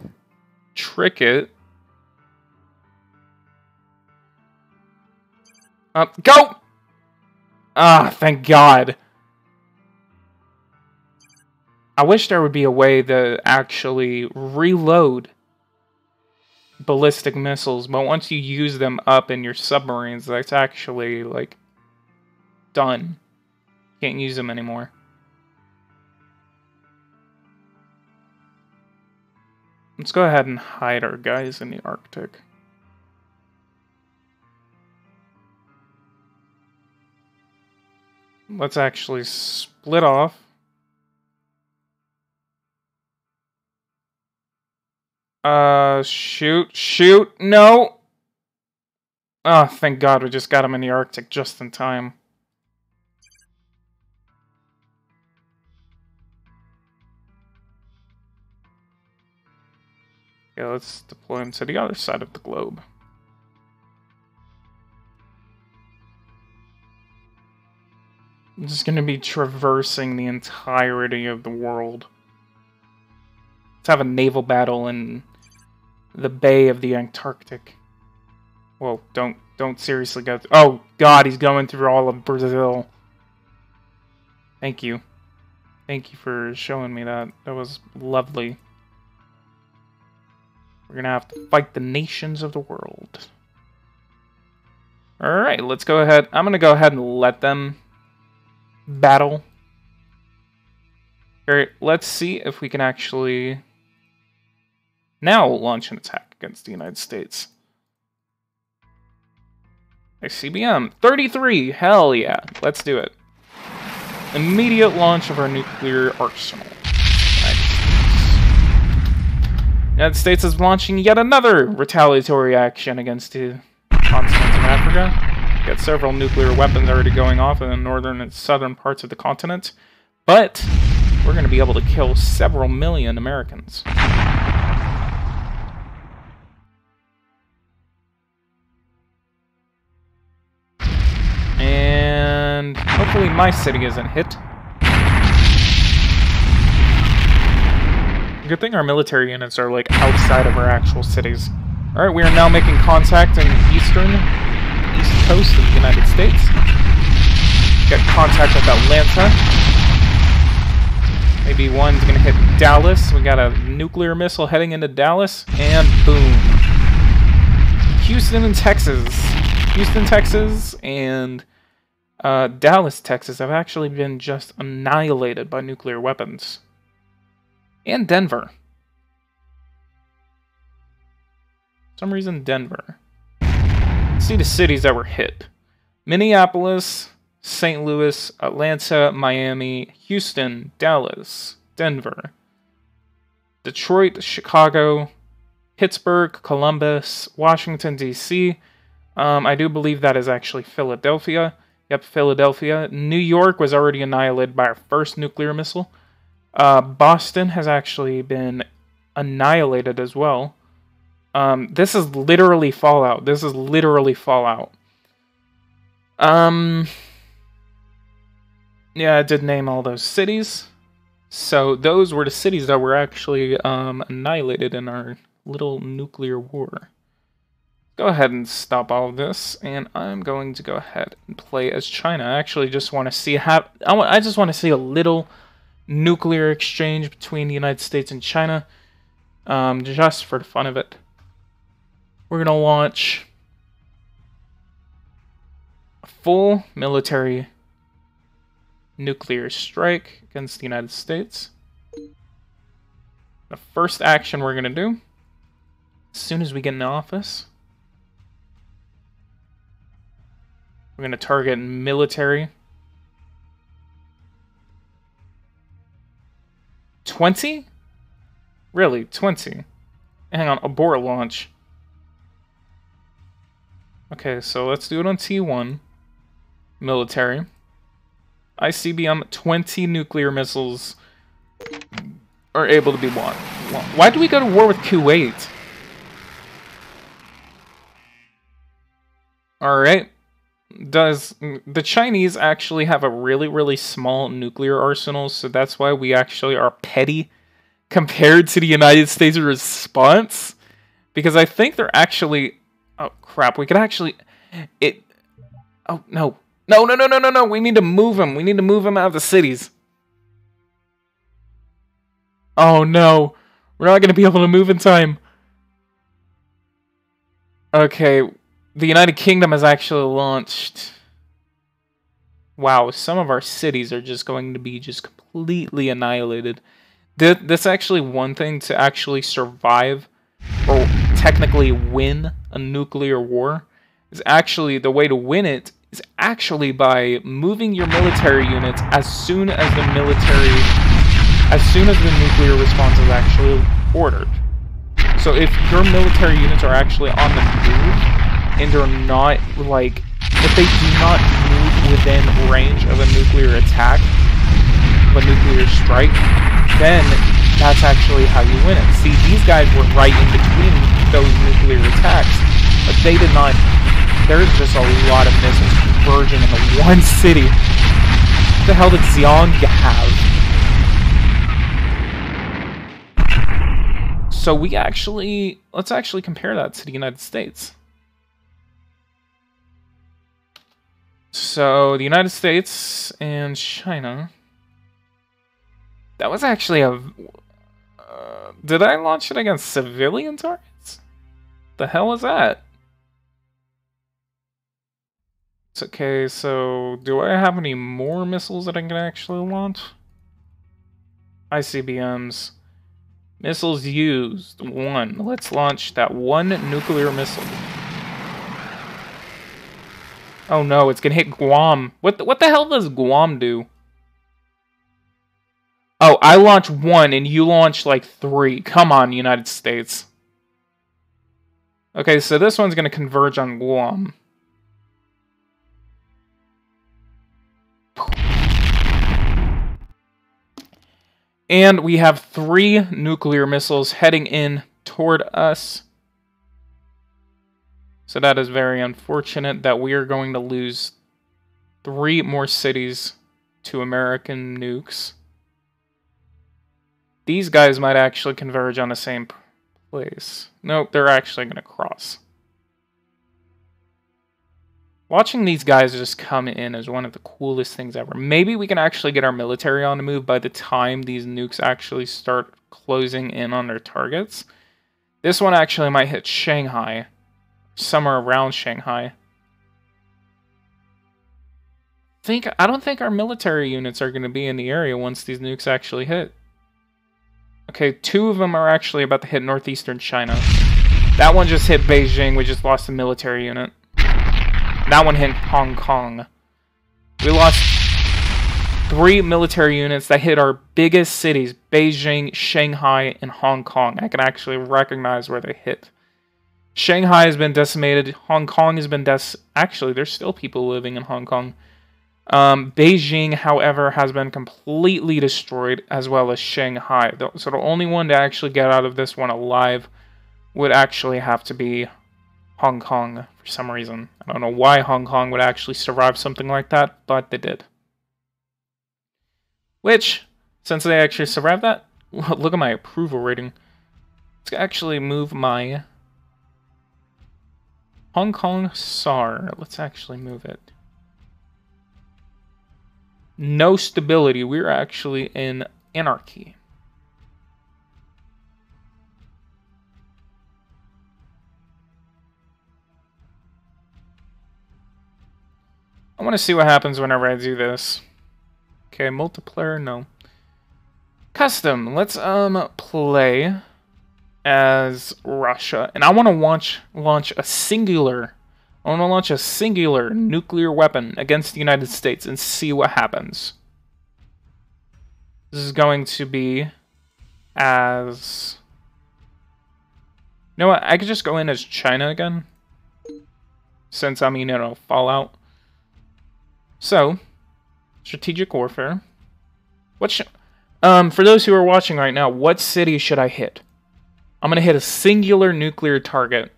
trick it. Go! Ah, thank God. I wish there would be a way to actually reload ballistic missiles, but once you use them up in your submarines, that's actually, like, done. Can't use them anymore. Let's go ahead and hide our guys in the Arctic. Let's actually split off. Shoot, no! Oh, thank God we just got him in the Arctic just in time. Okay, let's deploy him to the other side of the globe. I'm just going to be traversing the entirety of the world. Let's have a naval battle in the Bay of the Antarctic. Whoa, don't seriously go through. Oh, God, he's going through all of Brazil. Thank you. Thank you for showing me that. That was lovely. We're gonna have to fight the nations of the world. Alright, let's go ahead. I'm gonna go ahead and let them battle. Alright, let's see if we can actually now launch an attack against the United States. ICBM 33, hell yeah, let's do it. Immediate launch of our nuclear arsenal. The United States is launching yet another retaliatory action against the continent of Africa. We've got several nuclear weapons already going off in the northern and southern parts of the continent, but we're going to be able to kill several million Americans. And hopefully my city isn't hit. Good thing our military units are like outside of our actual cities. Alright, we are now making contact in the east coast of the United States. Got contact with Atlanta. Maybe one's gonna hit Dallas. We got a nuclear missile heading into Dallas, and boom. Houston, Texas, and Dallas, Texas have actually been just annihilated by nuclear weapons. And Denver. For some reason, Denver. Let's see the cities that were hit. Minneapolis, St. Louis, Atlanta, Miami, Houston, Dallas, Denver, Detroit, Chicago, Pittsburgh, Columbus, Washington, D.C. I do believe that is actually Philadelphia. Yep, Philadelphia. New York was already annihilated by our first nuclear missile. Boston has actually been annihilated as well. This is literally Fallout. Yeah, I did name all those cities. So those were the cities that were actually annihilated in our little nuclear war. Go ahead and stop all of this, and I'm going to go ahead and play as China. I actually just want to see I just want to see a little nuclear exchange between the United States and China, just for the fun of it. We're gonna launch a full military nuclear strike against the United States. The first action we're gonna do, as soon as we get in office, we're gonna target military. 20? Really? 20? Hang on, abort launch. Okay, so let's do it on T1. Military. ICBM 20 nuclear missiles are able to be won. Why do we go to war with Kuwait? Alright. Does the Chinese actually have a really, really small nuclear arsenal, so that's why we actually are petty compared to the United States response? Because I think they're actually... Oh, crap. We could actually... Oh, no. No. We need to move them. We need to move them out of the cities. Oh, no. We're not going to be able to move in time. Okay. The United Kingdom has actually launched... Wow, some of our cities are just going to be just completely annihilated. That's actually one thing to actually survive, or technically win a nuclear war, is actually, the way to win it is actually by moving your military units as soon as the nuclear response is actually ordered. So if your military units are actually on the move, and they're not, like, if they do not move within range of a nuclear attack, of a nuclear strike, then that's actually how you win it. See, these guys were right in between those nuclear attacks, but they did not. There's just a lot of missiles converging into one city. What the hell did Xi'an have? So let's actually compare that to the United States. So, the United States and China... That was actually a... did I launch it against civilian targets? The hell is that? It's okay, so do I have any more missiles that I can actually launch? ICBMs. Missiles used. 1. Let's launch that 1 nuclear missile. Oh no, it's gonna hit Guam. What the hell does Guam do? Oh, I launch 1 and you launch like 3. Come on, United States. Okay, so this one's gonna converge on Guam. And we have 3 nuclear missiles heading in toward us. So that is very unfortunate that we are going to lose 3 more cities to American nukes. These guys might actually converge on the same place. Nope, they're actually going to cross. Watching these guys just come in is one of the coolest things ever. Maybe we can actually get our military on the move by the time these nukes actually start closing in on their targets. This one actually might hit Shanghai. Somewhere around Shanghai. I don't think our military units are going to be in the area once these nukes actually hit. Okay, 2 of them are actually about to hit northeastern China. That one just hit Beijing. We just lost a military unit. That one hit Hong Kong. We lost 3 military units that hit our biggest cities, Beijing, Shanghai, and Hong Kong. I can actually recognize where they hit. Shanghai has been decimated. Hong Kong has been Actually, there's still people living in Hong Kong. Beijing, however, has been completely destroyed, as well as Shanghai. So the only one to actually get out of this one alive would actually have to be Hong Kong for some reason. I don't know why Hong Kong would actually survive something like that, but they did. Which, since they actually survived that, look at my approval rating. Let's actually move my Hong Kong SAR. Let's actually move it. No stability. We're actually in anarchy. I want to see what happens whenever I do this. Okay, multiplayer, no. Custom. Let's play as Russia, and I want to launch a singular. I want to launch a singular nuclear weapon against the United States and see what happens. This is going to be as... You know what? I could just go in as China again. Since, I mean, Fallout. So, strategic warfare. For those who are watching right now, what city should I hit? I'm going to hit a singular nuclear target.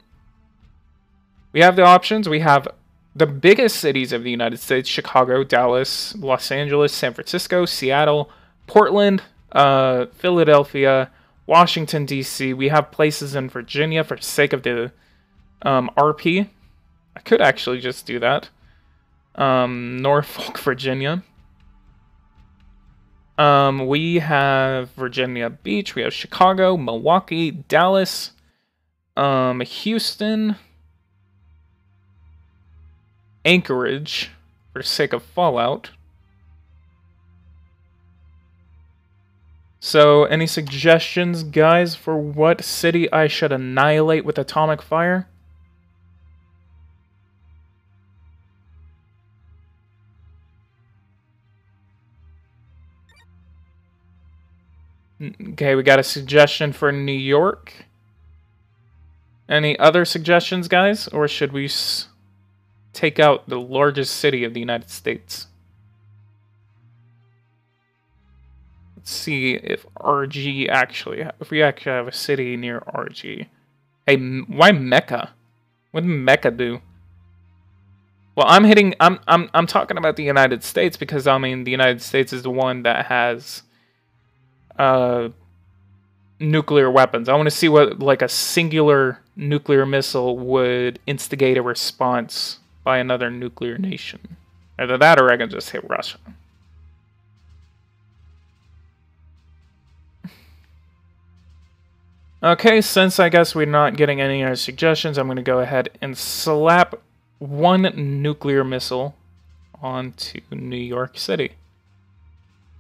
We have the options. We have the biggest cities of the United States: Chicago, Dallas, Los Angeles, San Francisco, Seattle, Portland, Philadelphia, Washington, D.C. We have places in Virginia for the sake of the RP. I could actually just do that. Norfolk, Virginia. We have Virginia Beach. We have Chicago, Milwaukee, Dallas, Houston, Anchorage, for the sake of Fallout. So, any suggestions, guys, for what city I should annihilate with atomic fire? Okay, we got a suggestion for New York. Any other suggestions, guys? Or should we take out the largest city of the United States? Let's see if RG actually... If we actually have a city near RG. Hey, why Mecca? What did Mecca do? Well, I'm talking about the United States because, I mean, the United States is the one that has... nuclear weapons. I want to see what, like, a singular nuclear missile would instigate a response by another nuclear nation. Either that or I can just hit Russia. Okay, since I guess we're not getting any other suggestions, I'm going to go ahead and slap one nuclear missile onto New York City.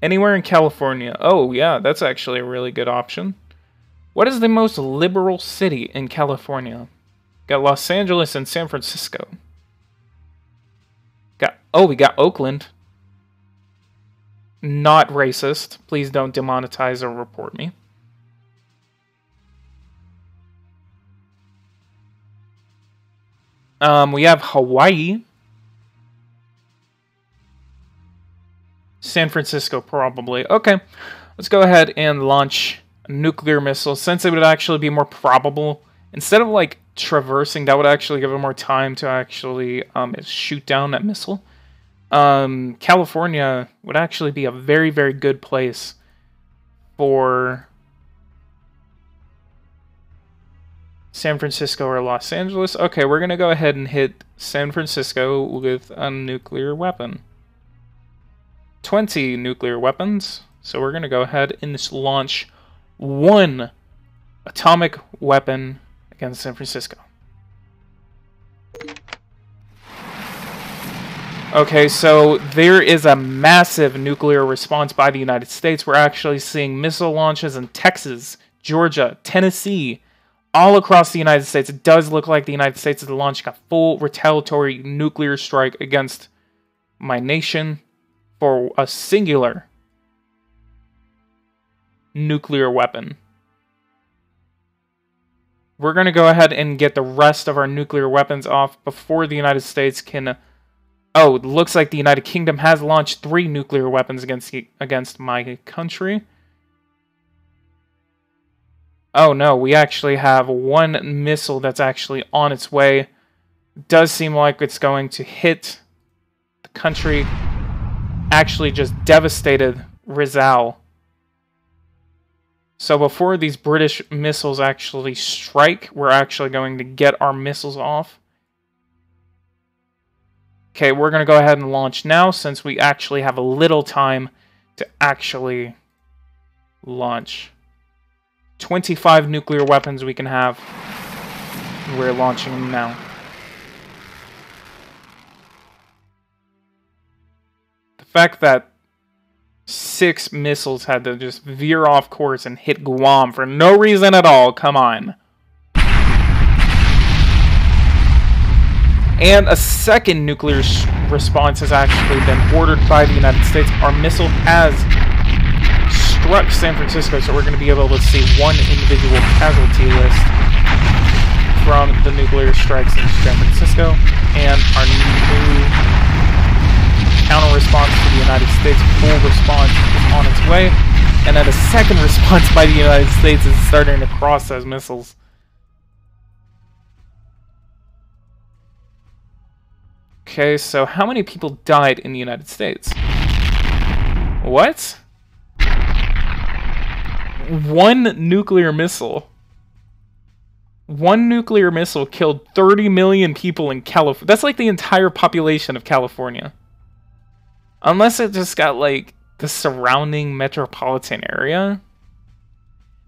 Anywhere in California. Oh, yeah, that's actually a really good option. What is the most liberal city in California? Got Los Angeles and San Francisco. We got Oakland. Not racist. Please don't demonetize or report me. We have Hawaii. San Francisco, probably. Okay, let's go ahead and launch a nuclear missile, since it would actually be more probable. Instead of, like, traversing, that would actually give it more time to actually shoot down that missile. California would actually be a very, very good place for San Francisco or Los Angeles. Okay, we're going to go ahead and hit San Francisco with a nuclear weapon. 20 nuclear weapons. So we're going to go ahead and launch one atomic weapon against San Francisco. Okay, so there is a massive nuclear response by the United States. We're actually seeing missile launches in Texas, Georgia, Tennessee, all across the United States. It does look like the United States is launching a full retaliatory nuclear strike against my nation for a singular nuclear weapon. We're going to go ahead and get the rest of our nuclear weapons off before the United States can... Oh, it looks like the United Kingdom has launched 3 nuclear weapons against my country. Oh no, we actually have one missile that's actually on its way. It does seem like it's going to hit the country. Actually just devastated Rizal. So before these British missiles actually strike, we're actually going to get our missiles off. Okay, we're going to go ahead and launch now, since we actually have a little time to actually launch. 25 nuclear weapons we can have. We're launching them now. The fact that 6 missiles had to just veer off course and hit Guam for no reason at all, come on. And a second nuclear response has actually been ordered by the United States. Our missile has struck San Francisco, so we're going to be able to see one individual casualty list from the nuclear strikes in San Francisco. And our new counter-response to the United States, full response, is on its way. And then a second response by the United States is starting to cross those missiles. Okay, so how many people died in the United States? What? One nuclear missile. One nuclear missile killed 30 million people in California. That's like the entire population of California. Unless it just got, like, the surrounding metropolitan area.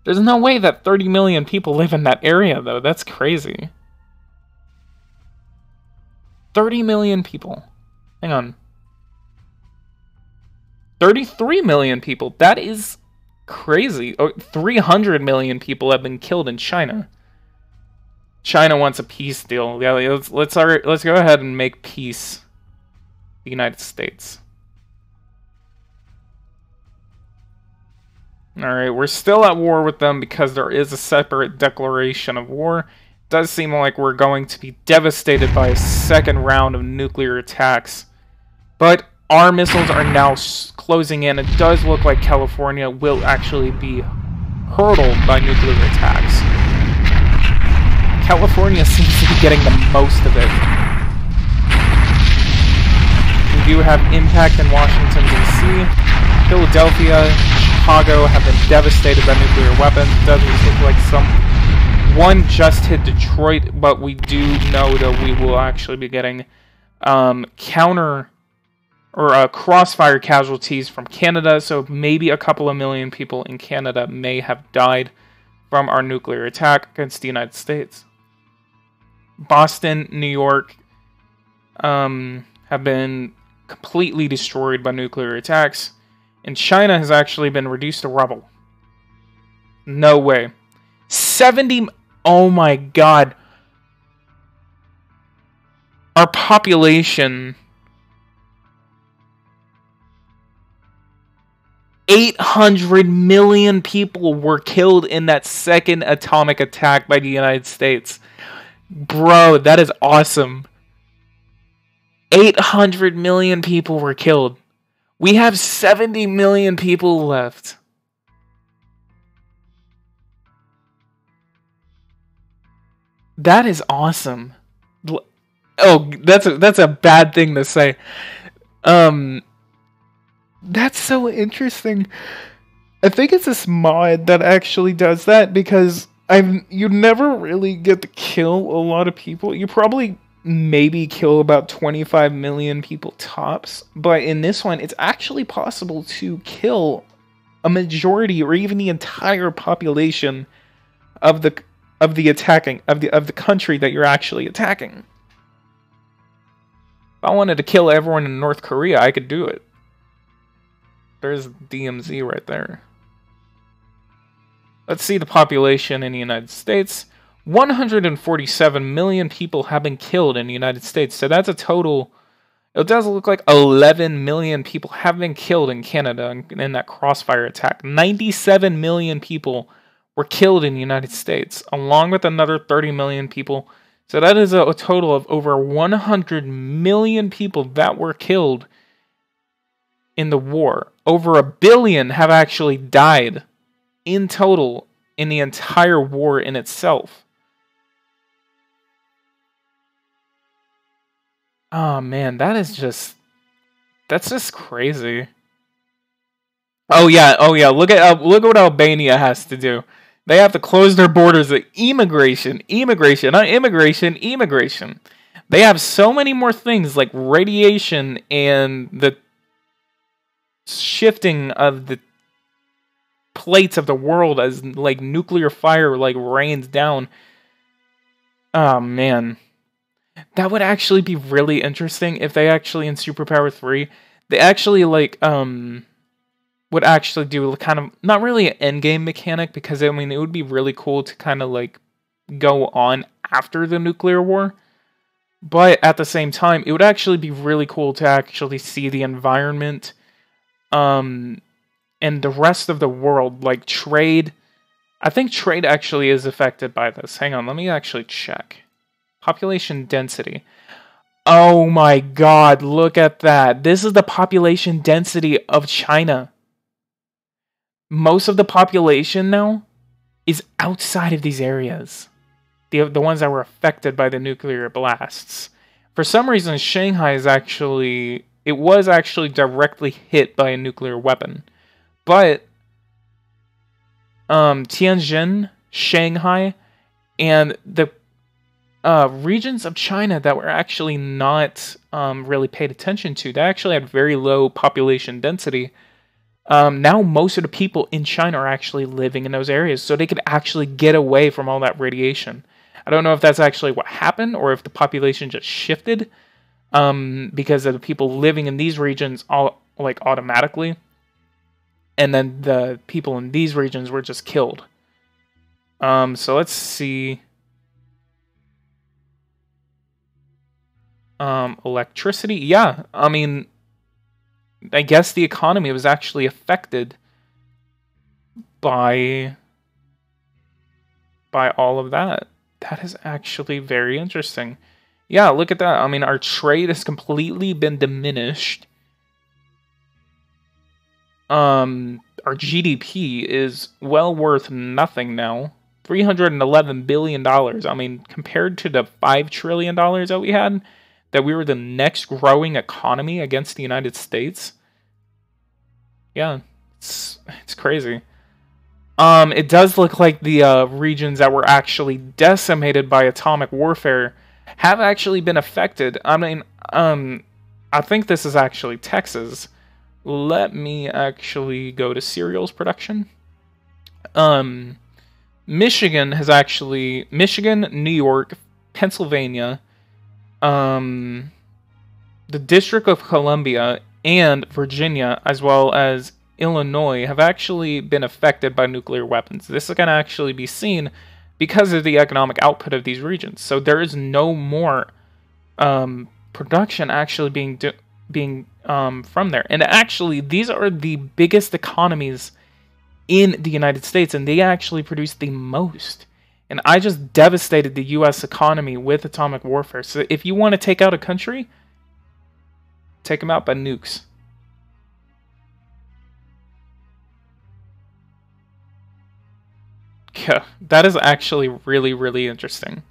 There's no way that 30 million people live in that area, though. That's crazy. 30 million people. Hang on. 33 million people. That is crazy. Oh, 300 million people have been killed in China. China wants a peace deal. Yeah, let's go ahead and make peace. The United States. Alright, we're still at war with them because there is a separate declaration of war. Does seem like we're going to be devastated by a second round of nuclear attacks. But our missiles are now closing in. It does look like California will actually be hurtled by nuclear attacks. California seems to be getting the most of it. We do have impact in Washington, D.C. Philadelphia, Chicago have been devastated by nuclear weapons. It does look like one just hit Detroit, but we do know that we will actually be getting crossfire casualties from Canada, so maybe a couple of million people in Canada may have died from our nuclear attack against the United States. Boston, New York, have been completely destroyed by nuclear attacks, and China has actually been reduced to rubble. No way. 70... Oh my god. Our population... 800 million people were killed in that second atomic attack by the United States. Bro, that is awesome. 800 million people were killed. We have 70 million people left. That is awesome. Oh, that's a bad thing to say. That's so interesting. I think it's this mod that actually does that, because you never really get to kill a lot of people. You probably maybe kill about 25 million people tops, but in this one, it's actually possible to kill a majority or even the entire population of the country that you're actually attacking. If I wanted to kill everyone in North Korea, I could do it. There's DMZ right there. Let's see the population in the United States. 147 million people have been killed in the United States. So that's a total... It does look like 11 million people have been killed in Canada in that crossfire attack. 97 million people were killed in the United States, along with another 30 million people. So that is a total of over 100 million people that were killed in the war. Over 1 billion have actually died in total in the entire war in itself. Oh man, that's just crazy. Oh yeah, look at what Albania has to do. They have to close their borders to immigration, not immigration. They have so many more things like radiation and the shifting of the plates of the world as like nuclear fire like rains down. Oh man, that would actually be really interesting if they actually in Superpower 3 they actually like would actually do kind of not really an endgame mechanic, because I mean it would be really cool to kind of like go on after the nuclear war, but at the same time it would actually be really cool to actually see the environment and the rest of the world, like trade. I think trade actually is affected by this. Hang on, let me actually check. Population density. Oh my god, look at that. This is the population density of China. Most of the population now is outside of these areas. The ones that were affected by the nuclear blasts. For some reason, Shanghai is actually... It was actually directly hit by a nuclear weapon. But Tianjin, Shanghai, and the regions of China that were actually not really paid attention to, they actually had very low population density. Now most of the people in China are actually living in those areas, so they could actually get away from all that radiation. I don't know if that's actually what happened, or if the population just shifted because of the people living in these regions all like automatically, and then the people in these regions were just killed. So let's see. Electricity, yeah. I mean, I guess the economy was actually affected by all of that. That is actually very interesting. Yeah, look at that. I mean, our trade has completely been diminished. Our GDP is well worth nothing now. $311 billion. I mean, compared to the $5 trillion that we had, that we were the next growing economy against the United States. Yeah, it's crazy. It does look like the regions that were actually decimated by atomic warfare have actually been affected. I mean, I think this is actually Texas. Let me actually go to cereals production. Michigan has actually... Michigan, New York, Pennsylvania, the District of Columbia and Virginia, as well as Illinois, have actually been affected by nuclear weapons. This is going to actually be seen because of the economic output of these regions. So there is no more production actually being from there. And actually, these are the biggest economies in the United States, and they actually produce the most. And I just devastated the U.S. economy with atomic warfare. So if you want to take out a country, take them out by nukes. Yeah, that is actually really, really interesting.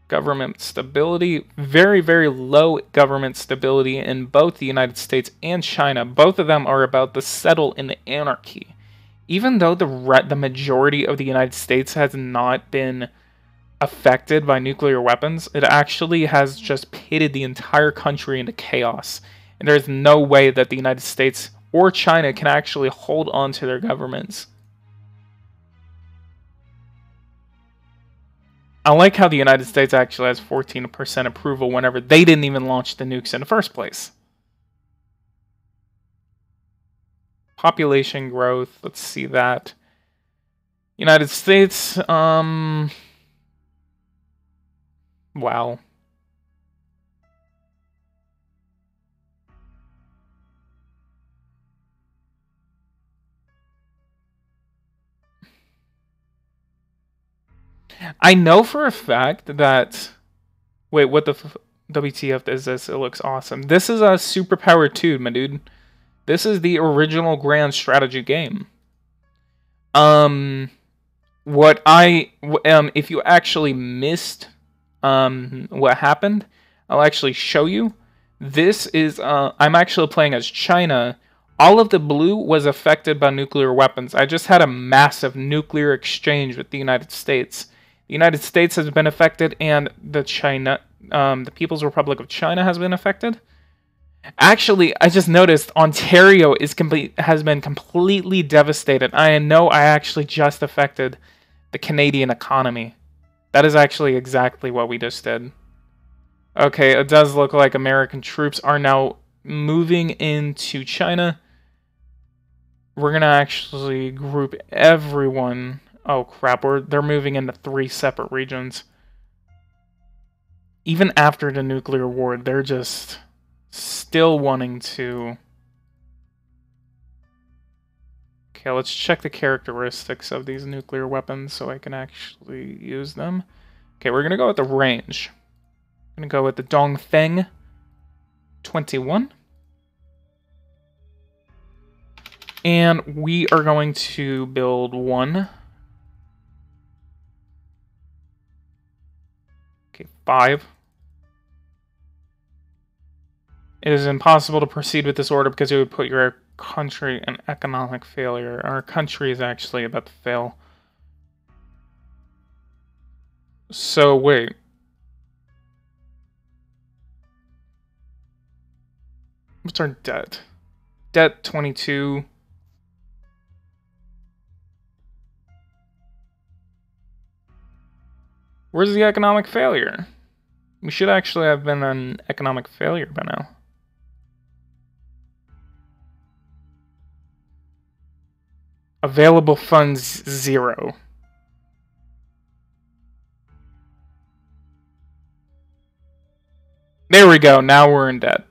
Government stability, very, very low government stability in both the United States and China. Both of them are about to settle in anarchy. Even though the majority of the United States has not been affected by nuclear weapons, it actually has just pitted the entire country into chaos. And there's no way that the United States or China can actually hold on to their governments. I like how the United States actually has 14% approval whenever they didn't even launch the nukes in the first place. Population growth, let's see that. United States, wow. I know for a fact that... Wait, what the WTF is this? It looks awesome. This is a Superpower 2, my dude. This is the original grand strategy game. If you actually missed what happened, I'll actually show you. This is, I'm actually playing as China. All of the blue was affected by nuclear weapons. I just had a massive nuclear exchange with the United States. The United States has been affected, and the People's Republic of China has been affected. Actually, I just noticed Ontario has been completely devastated. I know I actually just affected the Canadian economy. That is actually exactly what we just did. Okay, it does look like American troops are now moving into China. We're going to actually group everyone. Oh crap, they're moving into 3 separate regions. Even after the nuclear war, they're just still wanting to... Okay, let's check the characteristics of these nuclear weapons so I can actually use them. Okay, we're going to go with the range. I'm going to go with the Dongfeng 21. And we are going to build one. Okay, 5. It is impossible to proceed with this order because it would put your country in economic failure. Our country is actually about to fail. So, wait. What's our debt? Debt 22. Where's the economic failure? We should actually have been an economic failure by now. Available funds 0. There we go. Now we're in debt.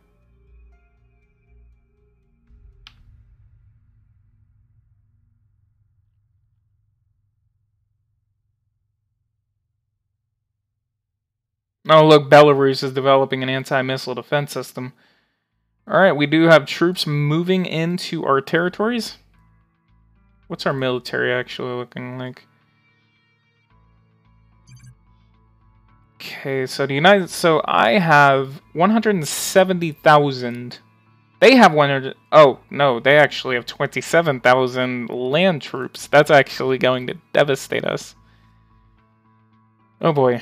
Oh, look, Belarus is developing an anti-missile defense system. Alright, we do have troops moving into our territories. What's our military actually looking like? Okay, so I have 170,000. They have 100. Oh, no, they actually have 27,000 land troops. That's actually going to devastate us. Oh boy.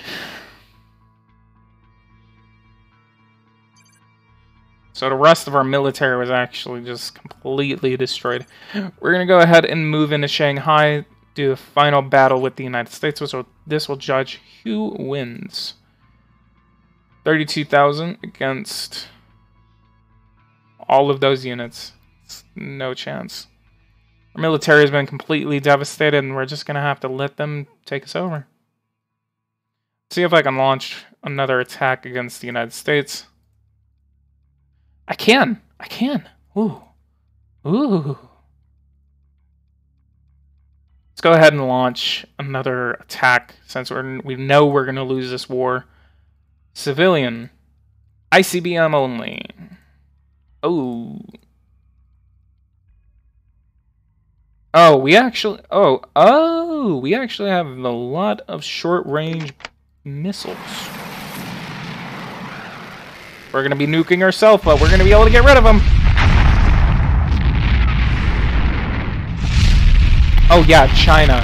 So the rest of our military was actually just completely destroyed. We're going to go ahead and move into Shanghai, do a final battle with the United States. So this will judge who wins. 32,000 against all of those units. It's no chance. Our military has been completely devastated, and we're just going to have to let them take us over. See if I can launch another attack against the United States. I can. Ooh. Ooh. Let's go ahead and launch another attack since we know we're going to lose this war. Civilian. ICBM only. Oh. Oh, we actually have a lot of short-range missiles. We're going to be nuking ourselves, but we're going to be able to get rid of them. Oh yeah, China.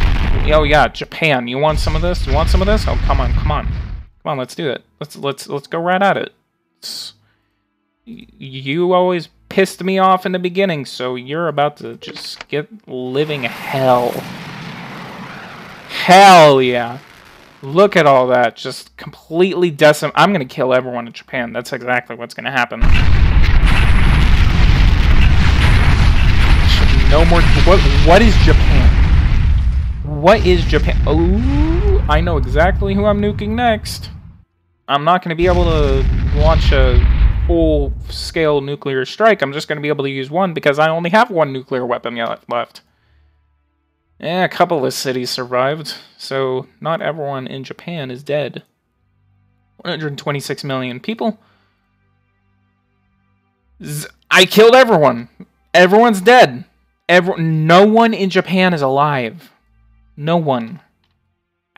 Oh yeah, Japan. You want some of this? Oh, come on, let's do it. Let's go right at it. You always pissed me off in the beginning, so you're about to just get living hell. Hell yeah. Look at all that. Just completely decimate. I'm going to kill everyone in Japan. That's exactly what's going to happen. No more. What is Japan? What is Japan? Oh, I know exactly who I'm nuking next. I'm not going to be able to launch a full-scale nuclear strike. I'm just going to be able to use one because I only have one nuclear weapon left. Yeah, a couple of cities survived, so not everyone in Japan is dead. 126 million people. I killed everyone. Everyone's dead. No one in Japan is alive. No one.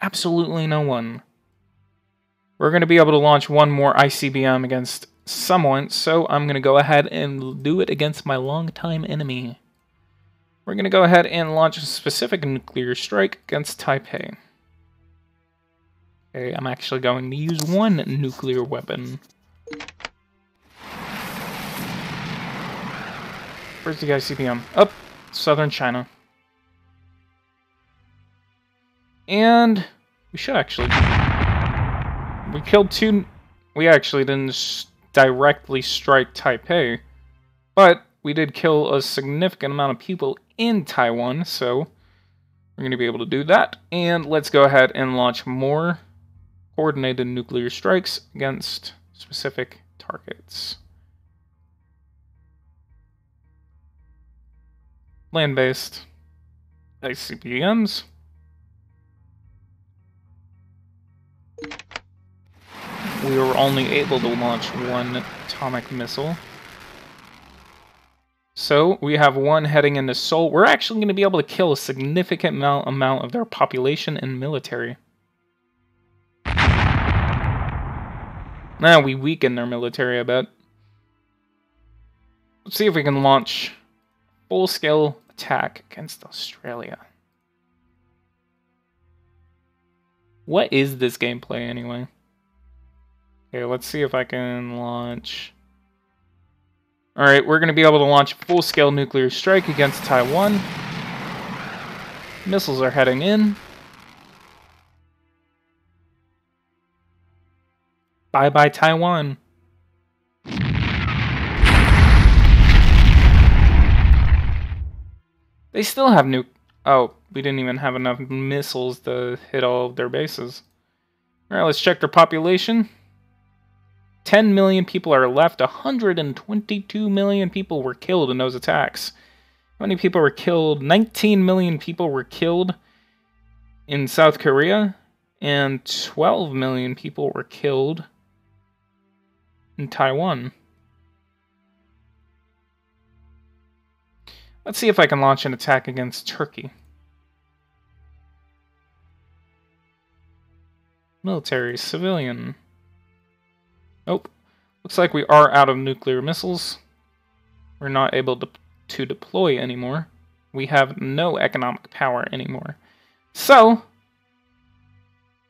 Absolutely no one. We're going to be able to launch one more ICBM against someone, so I'm going to go ahead and do it against my longtime enemy. We're going to go ahead and launch a specific nuclear strike against Taipei. Okay, I'm actually going to use one nuclear weapon. Where's the ICBM? Up, southern China. And we should actually... We killed two... We actually didn't directly strike Taipei, but we did kill a significant amount of people in Taiwan, so we're going to be able to do that. And let's go ahead and launch more coordinated nuclear strikes against specific targets. Land-based ICBMs. We were only able to launch one atomic missile. So, we have one heading into Seoul. We're actually going to be able to kill a significant amount of their population and military. Now, we weaken their military a bit. Let's see if we can launch full-scale attack against Australia. What is this gameplay, anyway? Okay, let's see if I can launch... Alright, we're going to be able to launch a full-scale nuclear strike against Taiwan. Missiles are heading in. Bye-bye, Taiwan. They still have Oh, we didn't even have enough missiles to hit all of their bases. Alright, let's check their population. 10 million people are left. 122 million people were killed in those attacks. How many people were killed? 19 million people were killed in South Korea, and 12 million people were killed in Taiwan. Let's see if I can launch an attack against Turkey. Military, civilian. Nope. Looks like we are out of nuclear missiles. We're not able to deploy anymore. We have no economic power anymore. So,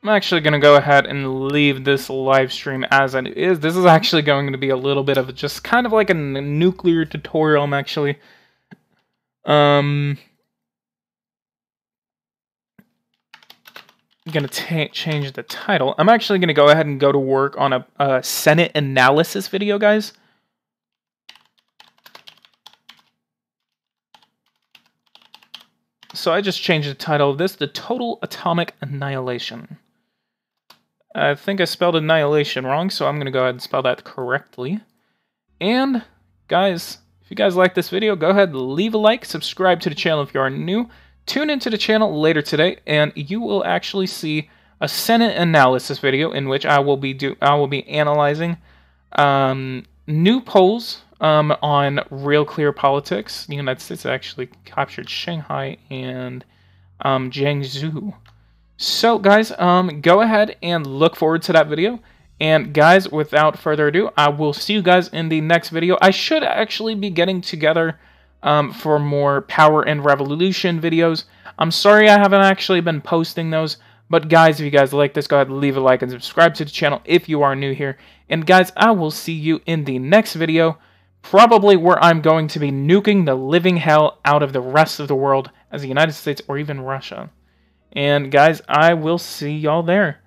I'm actually going to go ahead and leave this live stream as it is. This is actually going to be a little bit of just kind of like a nuclear tutorial. I'm actually... going to change the title. I'm actually going to go ahead and go to work on a Senate analysis video, guys. So I just changed the title of this, The Total Atomic Annihilation. I think I spelled annihilation wrong, so I'm going to go ahead and spell that correctly. And, guys, if you guys like this video, go ahead and leave a like, subscribe to the channel if you are new, tune into the channel later today, and you will actually see a Senate analysis video in which I will be analyzing new polls on Real Clear Politics. The United States actually captured Shanghai and Jiangsu. So, guys, go ahead and look forward to that video. And, guys, without further ado, I will see you guys in the next video. I should actually be getting together for more Power and Revolution videos. I'm sorry I haven't actually been posting those. But, guys, if you guys like this, go ahead and leave a like and subscribe to the channel if you are new here. And, guys, I will see you in the next video, probably where I'm going to be nuking the living hell out of the rest of the world as the United States or even Russia. And, guys, I will see y'all there.